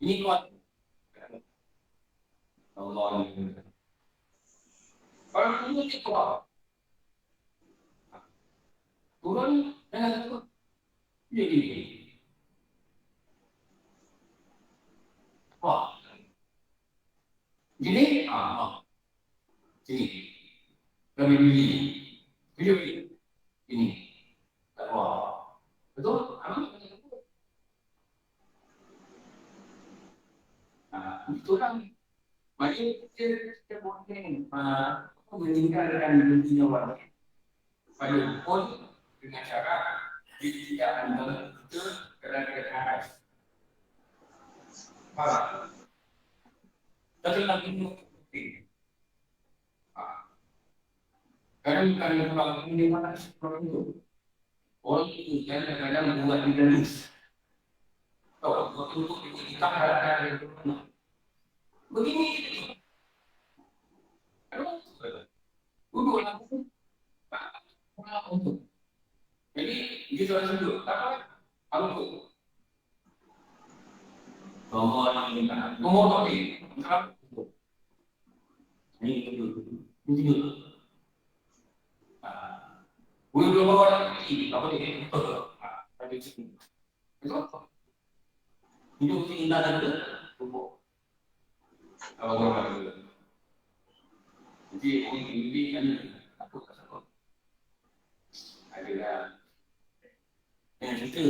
Ini kuat. Allah. Kalau dulu dia kuat. Turun dengan satu. Jadi. Wah. Jadi, jadi kami beli, ini, wah, betul? Itu kan, bagi kita boleh meninggalkan dunia orang, pada pun dengan cara tidak betul kerana Faham? Tapi lagi ini, kadang-kadang orang ini mana orang itu, orang itu kadang-kadang buat idealis. untuk kita ada begini. Aduh, duduklah. Untuk. Jadi dia sudah duduk. Apa? Untuk. Nomor tadi. Ini duduk. Boleh dua orang ini apa dia? Ada sini. Itu apa? Itu indah dan tubuh. Apa orang? Jadi ini kan aku ada yang itu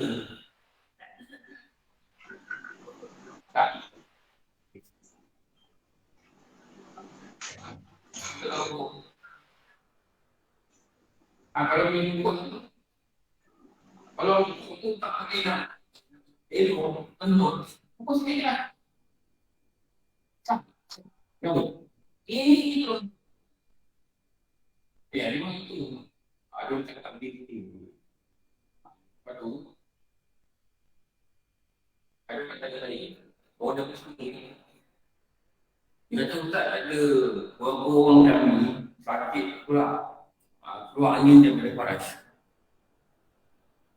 tak kalau minum kalau itu tak kena ilmu tentu fokus dia ini itu ya memang itu ada cakap diri betul ada kata tadi orang mesti dia tu tak ada orang kami sakit pula keluar angin daripada paras.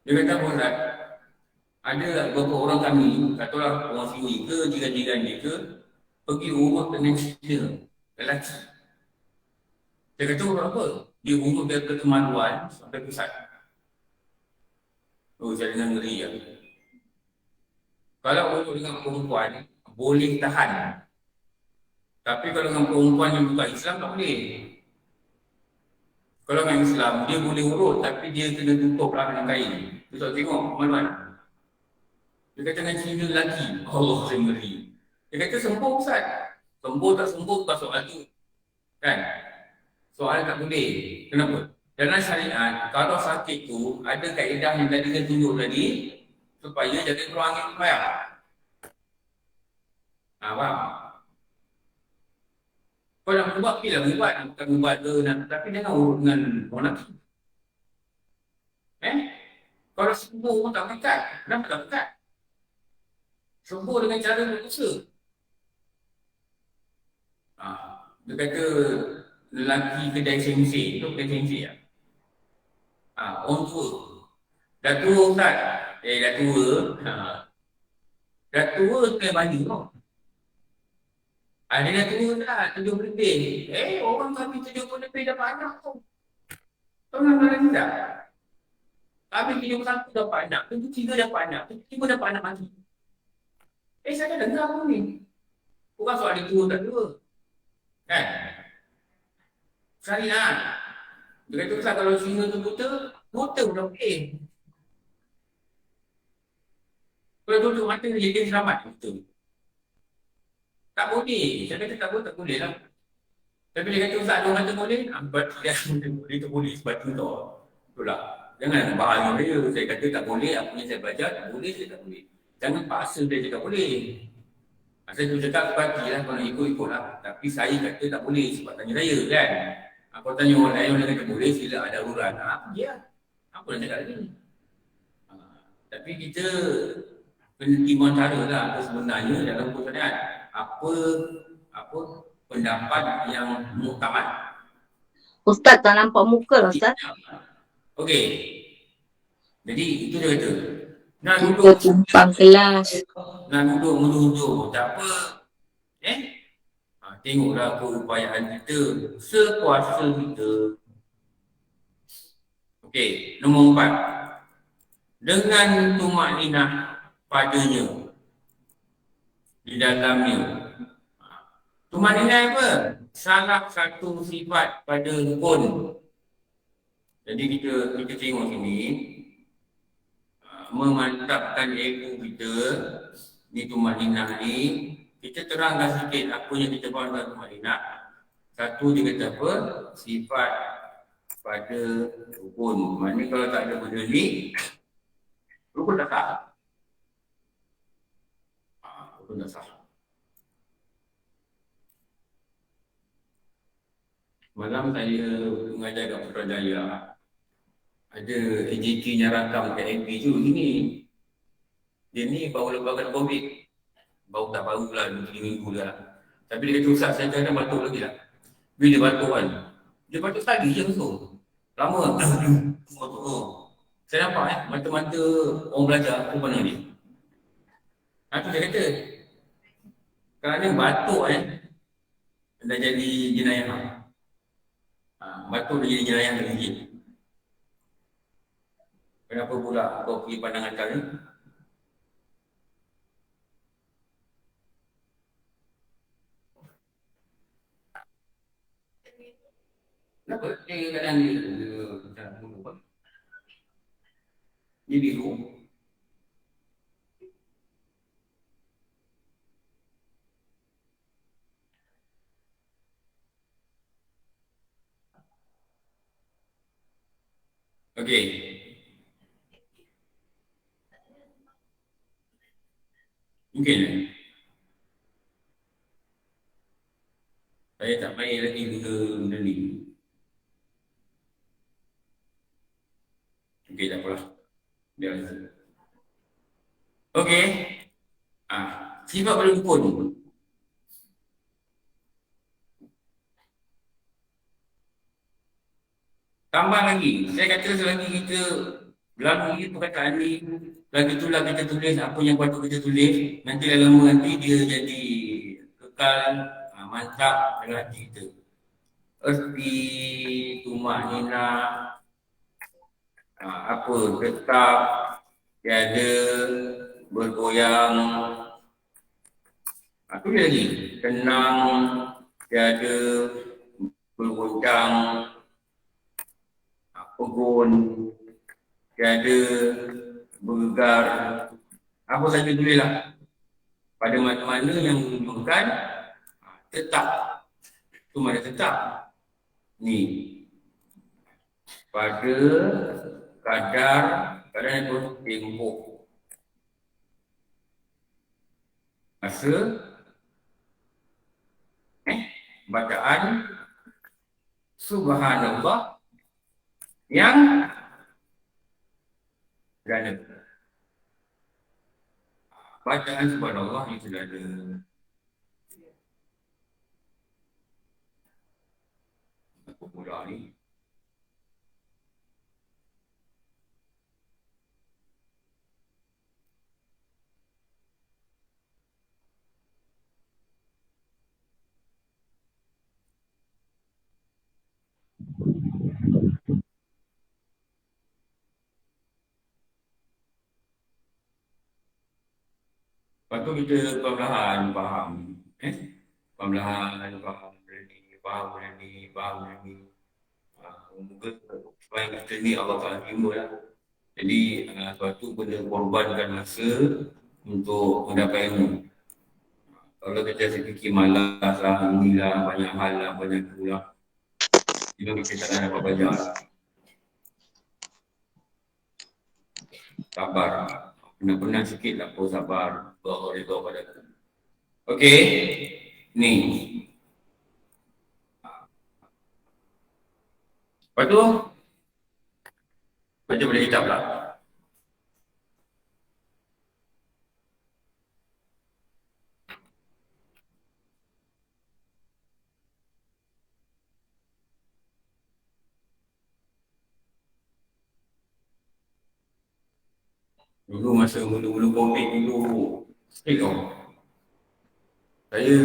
Dia kata Ustaz, ada beberapa orang kami, katalah orang sini ke, jiran-jiran dia ke, pergi urut dengan cerita lelaki. Dia kata orang apa? Dia urut dia ke kemaluan sampai pusat. Oh, saya dengar ngeri ya. Kalau urut dengan perempuan, boleh tahan. Tapi kalau dengan perempuan yang bukan Islam, tak boleh. Kalau dengan Islam, dia boleh urut tapi dia kena tutup lah dengan kain. Kita tengok mana. Dia kata dengan Cina lelaki. Allah, saya ngeri. Dia kata sembuh Ustaz. Sembuh tak sembuh bukan soal tu. Kan? Soal tak boleh. Kenapa? Dalam syariat, kalau sakit tu, ada kaedah yang tadi kita tunjuk tadi supaya jaga keluar angin sembahyang. Faham? Kau nak ubat, pilih ubat. Bukan ubat ke, tapi jangan urut dengan orang lelaki. Kalau sembuh pun tak pekat. Kenapa tak pekat? Sembuh dengan cara berusaha. Dia kata lelaki kedai sensei. Itu kedai sensei lah. Orang tua. Dah tua Ustaz. Dah tua. Dah tua kena baju tau. Dia dah tua tak? 70 lebih. Orang kami 70 lebih dapat anak tu. Tahu nak mana tidak? Kami 71 dapat anak. 73 dapat anak. 75 dapat anak mati. Saya dah dengar pun ni. Bukan soal dia tua tak tua. Kan? Sekali lah. Dia kata Ustaz kalau singa tu buta pun dah okey. Kalau tutup mata dia selamat betul. Tak boleh. Saya kata tak boleh lah. Tapi dia kata Ustaz dia mata boleh. Dia tak boleh sebab tu tau. Betul lah. Jangan bahaya dia. Saya kata tak boleh. Apa yang saya belajar tak boleh, saya tak boleh. Jangan paksa dia cakap boleh. Saya tu cakap bagi lah kalau ikut-ikut lah. Tapi saya kata tak boleh sebab tanya saya kan. Kalau tanya orang lain, orang kata boleh sila ada uran. Ya. Apa nak cakap lagi? Tapi kita kena timbang cara lah sebenarnya dalam pertanyaan. Apa pendapat yang muktamad. Ustaz tak nampak muka lah Ustaz. Okey. Jadi itu dia kata. Nak Kita duduk tumpang kelas. nak duduk menunjuk tak apa. Tengoklah keupayaan kita sekuasa kita. Okey, nombor 4. Dengan tumak ninah padanya di dalamnya. Tumak ninah apa? Salah satu sifat pada rukun. Jadi kita tengok sini. Memantapkan ego kita ni tumak ninah ni, kita terangkan sikit apa yang kita faham dengan tumak ninah. Satu dia kata apa? Sifat pada rukun. Maknanya kalau tak ada benda ni, rukun tak sah. Rukun tak sah. Malam saya mengajar kat Putrajaya. Ada AJK yang rakam kat MP tu gini. Dia ni baru lepas kena COVID. Baru tak baru lah, 2-3 minggu dah. Tapi dia kata, Ustaz, saya kadang batuk lagi lah. Bila dia batuk kan, dia batuk sekali je langsung. Lama. Batuk. Saya nampak mata-mata orang belajar tu pandang dia. Tu dia kata, kerana batuk dah jadi jenayah. Batuk dah jadi jenayah lagi. Kenapa pula kau pergi pandangan kau ni? Kenapa? Kadang dia biru. Okey. Mungkin saya tak main lagi benda ni. Okey, tak apalah. Biar saja. Okey. Sifat berlukun. Tambah lagi, saya kata selagi kita lalui perkataan ni, lagi itulah kita tulis apa yang patut kita tulis, nanti lama nanti dia jadi kekal, mantap dalam hati kita. Erti, tumak nina, tetap, tiada, bergoyang, apa lagi? Tenang, tiada, bergoncang, pegun, tiada, bergegar, apa saja tulislah. Pada mana-mana yang menunjukkan tetap. Itu mana tetap? Ni. Pada kadar itu tempoh. Masa bacaan Subhanallah yang sederhana. Bacaan Subhanallah yang sederhana. Apa pula ni? Lepas tu kita perlahan faham. Perlahan faham benda ni. Moga supaya kita ni Allah Ta'ala terima lah. Jadi sebab tu kena korbankan masa untuk mendapat ilmu. Kalau kita fikir malas lah, inilah, banyak hal lah, banyak tu lah, itu kita tak nak dapat belajar. Sabar. Penat-penat sikit lah, kau sabar. Kau redha pada aku. Okey. Ni. Lepas tu, baca balik kitab lah. Dulu masa mula-mula COVID dulu, strict tau. Saya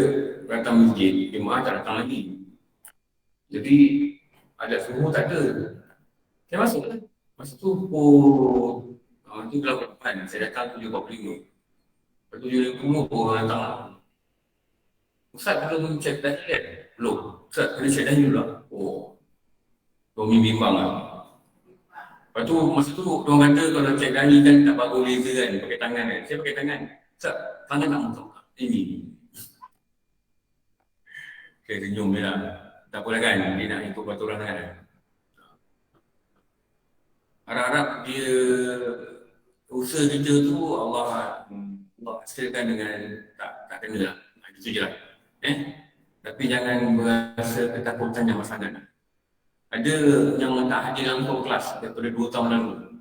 datang masjid, jemaah tak datang lagi. Jadi, ada suruh tak ada. Saya masuk lah. Masa tu pukul tu gelap 8, saya datang 7.45. Lepas tu 7.50 orang datang. Ustaz belum cek dah kan? Belum. Ustaz kena cek dah dulu lah. Oh. Kami bimbang lah. Lepas tu masa tu orang kata kalau cek dah ni kan tak bagus laser kan, pakai tangan kan. Saya pakai tangan. Ustaz, tangan tak muntah. Ini. Saya senyum je lah. Tak apalah kan, dia nak ikut peraturan kan. Harap-harap dia usaha kita tu Allah hasilkan dengan tak kena lah. Itu je lah. Tapi jangan berasa ketakutan yang sangat. Ada yang tak hadir dalam kelas daripada 2 tahun lalu.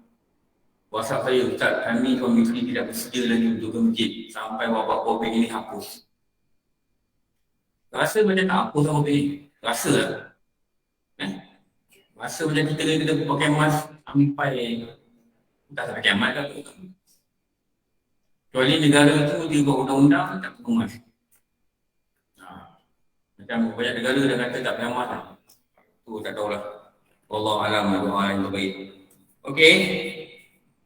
WhatsApp saya, Ustaz, kami suami isteri tidak bersedia lagi untuk ke masjid sampai wabak COVID ini hapus. Rasa macam tak hapus lah COVID ni. Rasa lah. Rasa macam kita pakai mask sampai tak pakai mask lah. Kecuali negara tu dia buat undang-undang tak pakai mask. Macam banyak negara dah kata tak pakai mask lah. Tu tak tahulah. Wallahualam doa yang terbaik. Okey.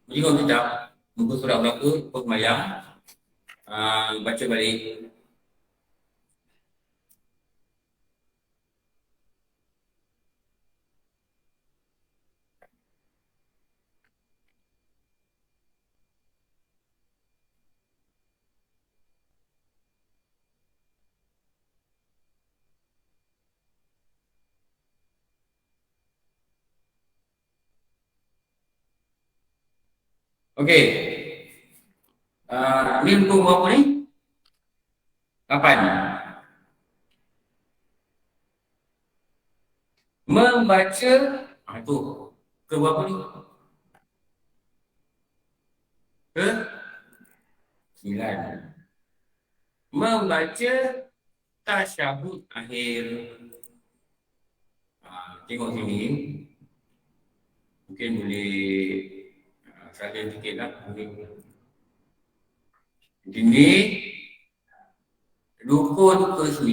Jika kita buku surah berapa, pemayan, baca balik. Okey. Ni buku berapa ni? 8. Membaca, tu. Ke berapa ni? Ke 9. Membaca tasyahud akhir. Tengok sini. Mungkin boleh salin sikit lah. Ini rukun ke-9.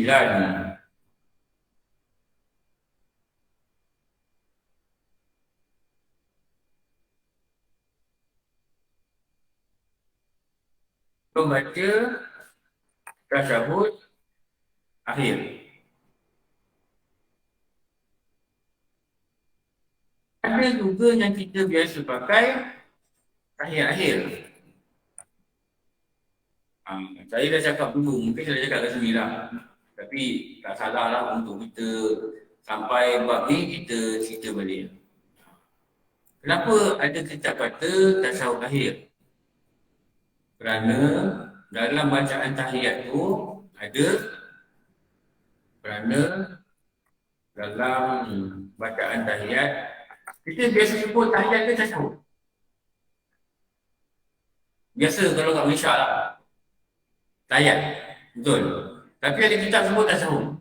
Membaca tasyahud akhir. Ada juga yang kita biasa pakai akhir-akhir. Saya dah cakap dulu, mungkin saya dah cakap kat sini lah. Tapi tak salah lah untuk kita sampai bab ni kita cerita balik. Kenapa ada kitab kata tasyahud akhir? Kerana dalam bacaan tahiyat tu ada, kerana dalam bacaan tahiyat kita biasa sebut tahiyat ke tasyahud. Biasa kalau kat Malaysia lah tahiyat, betul. Tapi ada kitab sebut tasyahud.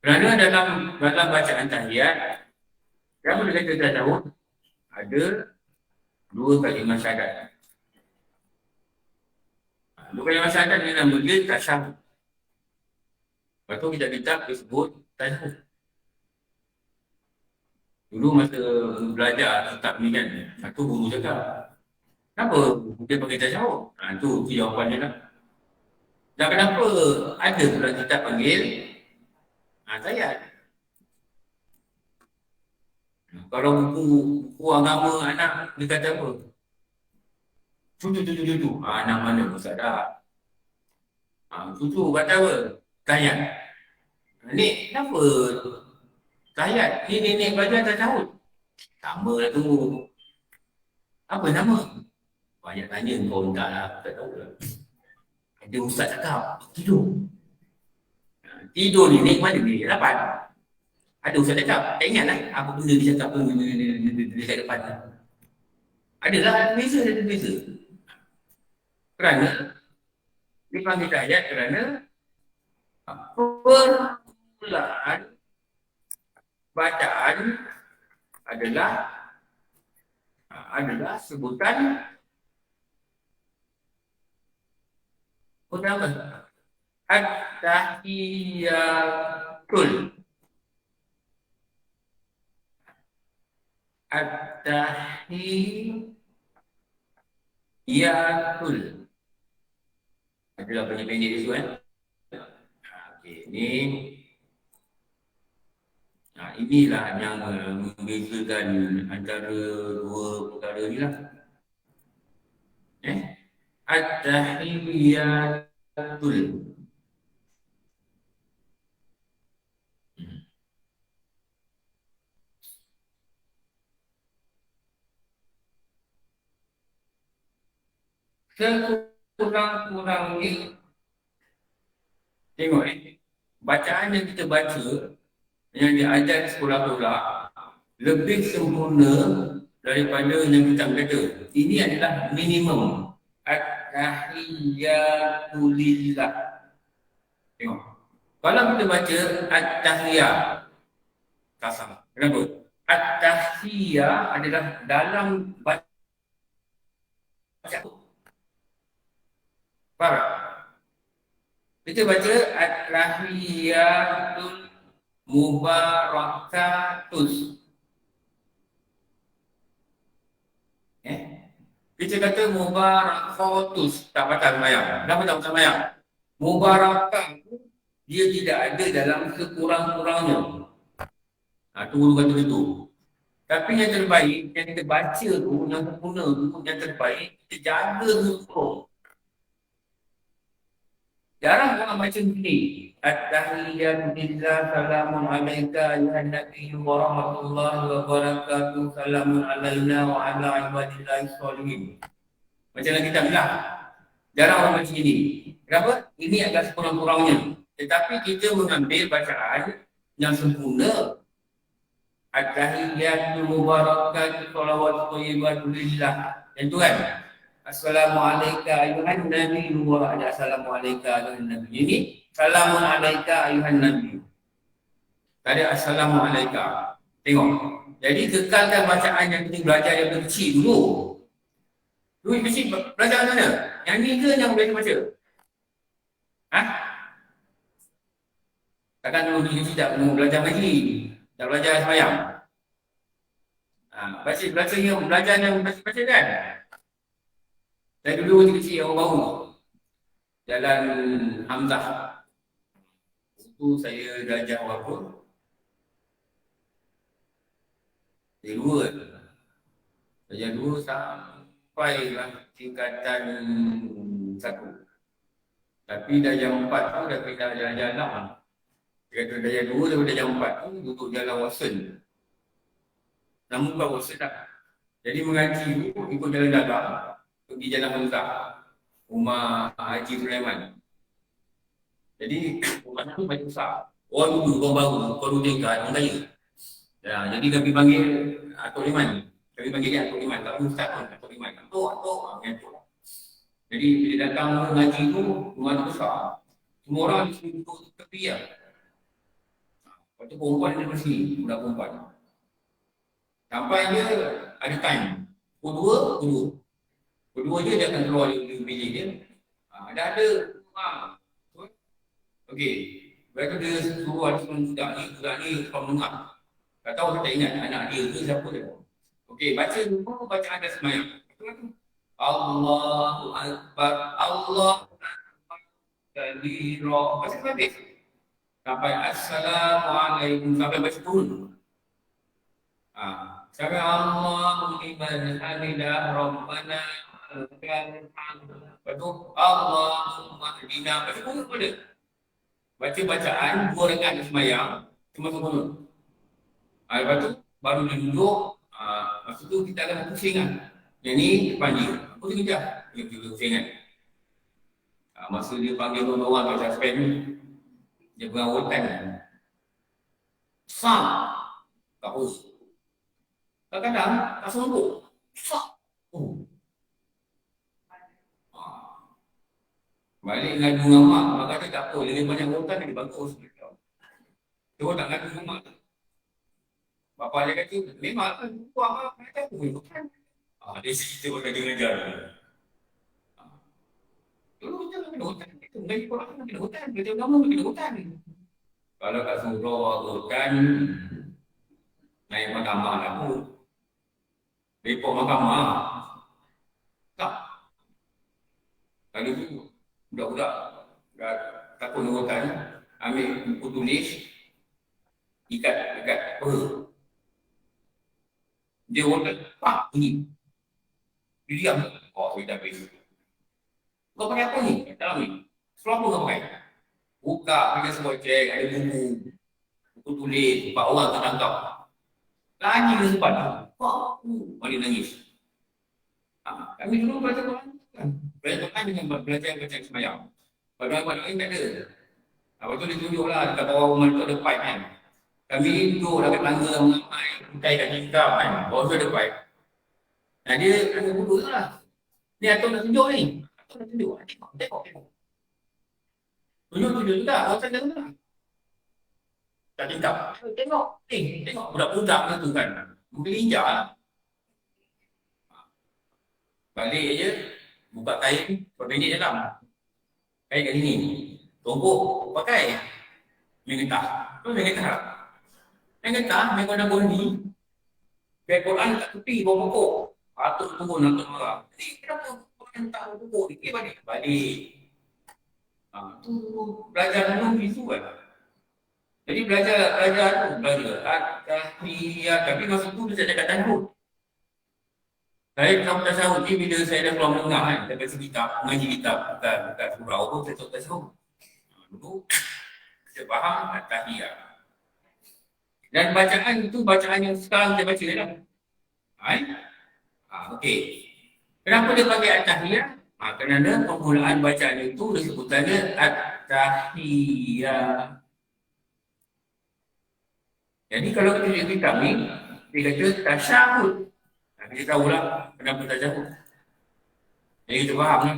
Kerana dalam bacaan tahiyat yang boleh kata tasyahud ada 2 kalimah syahadat. 2 kalimah syahadat ni nama dia tasyahud. Lepas tu kitab-kitab disebut tasyahud. Dulu masa belajar kitab ni kan, satu guru cakap, kenapa dia panggil tasyahud? Tu jawapan dia lah. Dan kenapa ada pula kitab panggil tahiyat? Kalau buku agama anak, dia kata apa? Cucu. Anak mana pun sadar. Cucu kata apa? Tahiyat. Nek, kenapa tahiyat? Ni nenek belajar tasyahud. Sama lah tu. Apa nama? Banyak tanya kau entah lah, tak tahu lah. Ada ustaz cakap, tidur. Tidur ni naik mana ni? Rapat. Ada ustaz cakap, tak ingat lah apa benda dia cakap pun dekat depan. Adalah beza. Kerana dipanggil tahiyat kerana permulaan bacaan adalah sebutan pertama at-tahiyatul. At-tahiyatul. Adalah pendek dia tu kan. Okey, ni inilah yang membezakan antara 2 perkara ni lah. At-tahiyatul. Sekurang-kurang ni, tengok bacaan yang kita baca yang diajar di sekolah-sekolah lebih sempurna daripada yang kita kata. Ini adalah minimum. At-tahiyatulillah. Tengok. Kalau kita baca at-tahiyat, tak sama. Kenapa? At-tahiyat adalah dalam baca. Faham? Kita baca at-tahiyatul mubarakatus. Kita kata mubarakatus, tak patah semayang. Kenapa tak patah semayang? Mubarakah dia tidak ada dalam sekurang-kurangnya. Tunggu kata itu. Tapi yang terbaik, yang kita baca tu, yang sempurna tu, yang terbaik, kita jaga hukum. Jarang orang baca begini. At-tahiyatulillah, salamun alaika, ayuhan nabiyyu wa rahmatullahi wa barakatuh, salamun alaina wa ala ibadillahi sholihin. Macam dalam kitab lah. Jarang orang baca ini. Kenapa? Ini adalah sekurang-kurangnya. Tetapi kita mengambil bacaan yang sempurna. At-tahiyatul mubarakatuh, salawat thayyibatulillah. Yang tu kan? Assalamualaikum ayuhan nabi wa ada assalamualaikum ayuhan nabi. Ini salamun alaika ayuhan nabi. Tadi assalamualaikum. Tengok. Jadi kekalkan bacaan yang kita belajar yang kecil dulu. Dulu kecil belajar mana? Yang ni ke yang boleh baca? Takkan dulu kecil tak belajar lagi. Tak belajar semayang. Belajar yang baca kan? Saya dulu kecil orang baru Jalan Hamzah. Itu saya darjah berapa? Darjah 2 sampai lah tingkatan 1. Tapi darjah 4 tu dah pindah darjah 6. Dia kata darjah 2 daripada darjah 4 tu duduk jalan Watson. Namun bukan Watson tak. Jadi mengaji tu ikut jalan dagang. Pergi Jalan Hamzah, rumah Haji Sulaiman. Jadi rumah tu banyak besar. Orang dulu, orang baru, orang dulu tingkat, orang kaya. Jadi kami panggil Atok Liman. Kami panggil dia Atok Liman. Tak ustaz pun Atok Liman. Atok. Jadi bila datang mengaji tu, rumah tu besar. Semua orang di sini duduk tepi lah. Lepas tu perempuan ada di sini, budak perempuan. Sampai dia ada time. Pukul 2. Kedua je dia akan keluar dari bilik dia. Dah ada rumah. Okey. Lepas tu dia suruh ada budak ni kau mendengar. Tak tahu kita ingat anak dia ke siapa dia. Okey, baca dulu bacaan ada semayang. Allahu Akbar. Allahu Akbar. Kabira. Baca habis. Sampai Assalamualaikum. Sampai baca turun. Sampai Allahu liman hamidah Rabbana. Lepas tu Allahumma hdina. Baca pun boleh. Baca bacaan 2 rakaat semayang cuma sempurna. Lepas tu baru dia duduk. Masa tu kita akan pusing kan. Yang ni depan dia. Aku tengok je. Dia pusing kan. Masa dia panggil orang kat suspend ni, dia pengawasan kan. Sam. Tak pus. Kadang-kadang tak sanggup. Sam. Balik ngadu dengan mak, mak kata tak apa, lebih banyak hutan dia bagus. Dia tak ngadu dengan mak. Bapa dia kata, memang kan, buang mak, kata aku punya hutan. Dia cerita pakai dia ngajar. Dulu kita nak kena hutan, kita mengaji Quran nak kena hutan, kita agama nak kena hutan. Kalau kat surau hutan, naik mahkamah aku. Report mahkamah. Tak. Kalau tu, budak-budak takut dengan hutan, ambil buku tulis, ikat peha. Dia hutan, pak, bunyi. Dia diam. Saya dah habis. Kau pakai apa ni? Dalam ni. Seluar apa kau pakai? Buka, pakai sebuah cek, ada buku tulis, 4 orang tertangkap. Lagi dia sempat. Balik nangis. Kami dulu belajar Quran. Belajar Quran dengan belajar semayang. Pada orang lain tak ada. Lepas tu dia tunjuklah dekat bawah rumah tu ada pipe kan. Kami duduk dekat tangga mengamai, kutai kat tingkap kan. Bawah tu ada pipe. Nah, dia ada dua lah. Ni Atom nak tunjuk ni. Atom nak tunjuk. Tengok. Tunjuk juga. Awak tak dengar. Tak tingkap. Tengok. Tengok. Budak-budak tu kan. Mobil injak. Balik je. Buka kain. Perbendek dalam. Kain kat sini. Tombok. Pakai. Main getah. Main getah. Main kau dah bondi. Kain Quran kat tepi. Bawah pokok. Atuk turun. Atuk marah. Kenapa kau tak pokok? Balik. Tu belajar dulu itu kan. Jadi belajar tahiyat, tapi masa tu dia tak ada kat tahun. Saya dalam tasawuf ni bila saya dah keluar menengah kan, saya baca kitab, mengaji kitab, bukan surau pun saya tak tasawuf. Dulu saya faham tahiyat. Dan bacaan itu bacaan yang sekarang saya baca lah. Okey. Kenapa dia panggil at-tahiyat? Kerana penggunaan bacaan itu disebutannya at-tahiyat. Jadi kalau kita lihat kitab ni, dia kata tasyahud. Kita tahulah kenapa tasyahud. Jadi kita faham lah.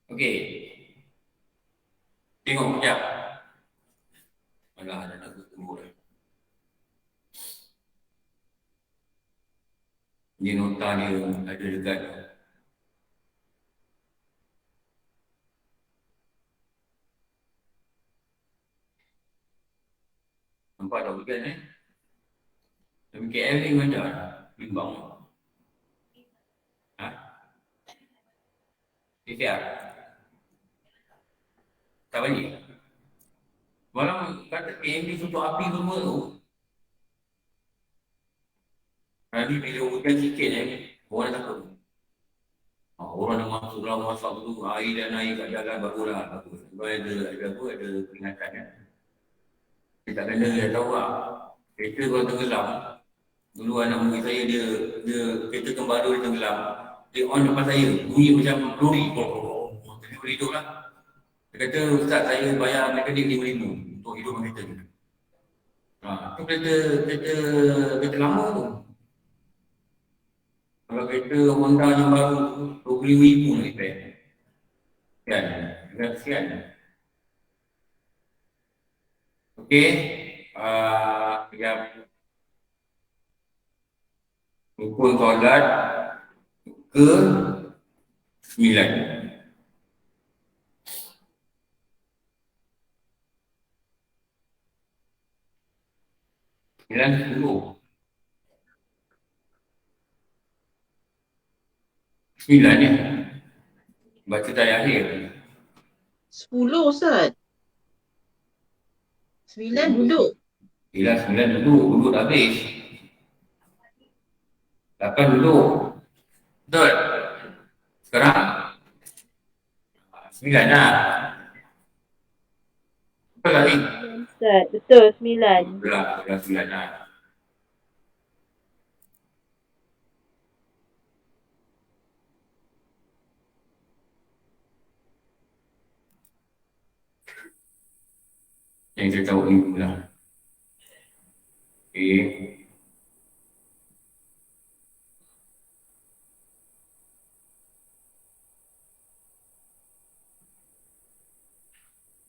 Okey. Tengok sekejap. Alah, dah nak tunggu dah. Dia nota dia ada dekat. Nampak tak bukan Tapi KL ni macam bimbang. TCR. Tak balik. Malam kata PMD tutup api semua tu. Nanti bila hujan sikit orang dah takut. Orang dah masuk dalam masak tu, air dan air kat jalan barulah. Sebab ada peringatan kan. Dia tak kena, dia tahu lah. Kereta kalau tenggelam, dulu anak murid saya dia kereta kembali dia tenggelam. Dia on depan saya, bunyi macam lori. Dia hidup lah. Dia kata, Ustaz saya bayar mekanik RM5,000 untuk hidup kereta ni. Itu kereta lama tu. Kalau kereta Honda yang baru RM25,000 nak repair. Kesian. Okey. Rukun solat ke 9. Sembilan 10. 9 ni. Baca tayar akhir. 10 Ustaz. 9 duduk. Yelah 9 duduk dah habis. 8 duduk. Betul? Sekarang 9 lah. Betul tak ni? Ustaz, betul 9. Betul lah 9 lah. Yang saya tahu ni pula. Okey.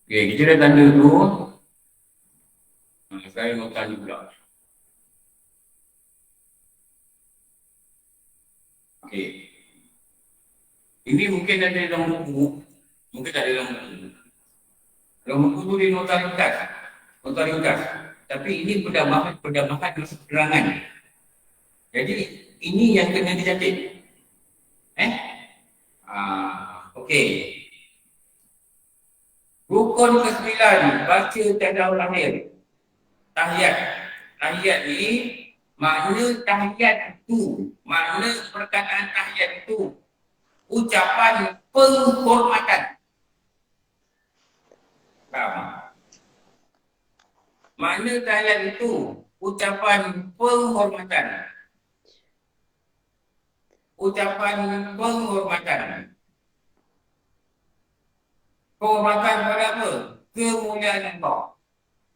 Okey, kita dah tanda tu. Saya nak tanya pula. Okey. Ini mungkin ada dalam buku. Mungkin tak ada dalam buku. Dalam buku tu dia nota ringkas. Tapi ini pendamaian keterangan. Jadi ini yang kena dicatat. Okey. Rukun ke-9 baca tadawul akhir. Tahiyat ni makna tahiyat itu, makna perkataan tahiyat itu ucapan penghormatan. Makna tahiyat itu ucapan penghormatan. Penghormatan kepada apa? Kemuliaan Allah.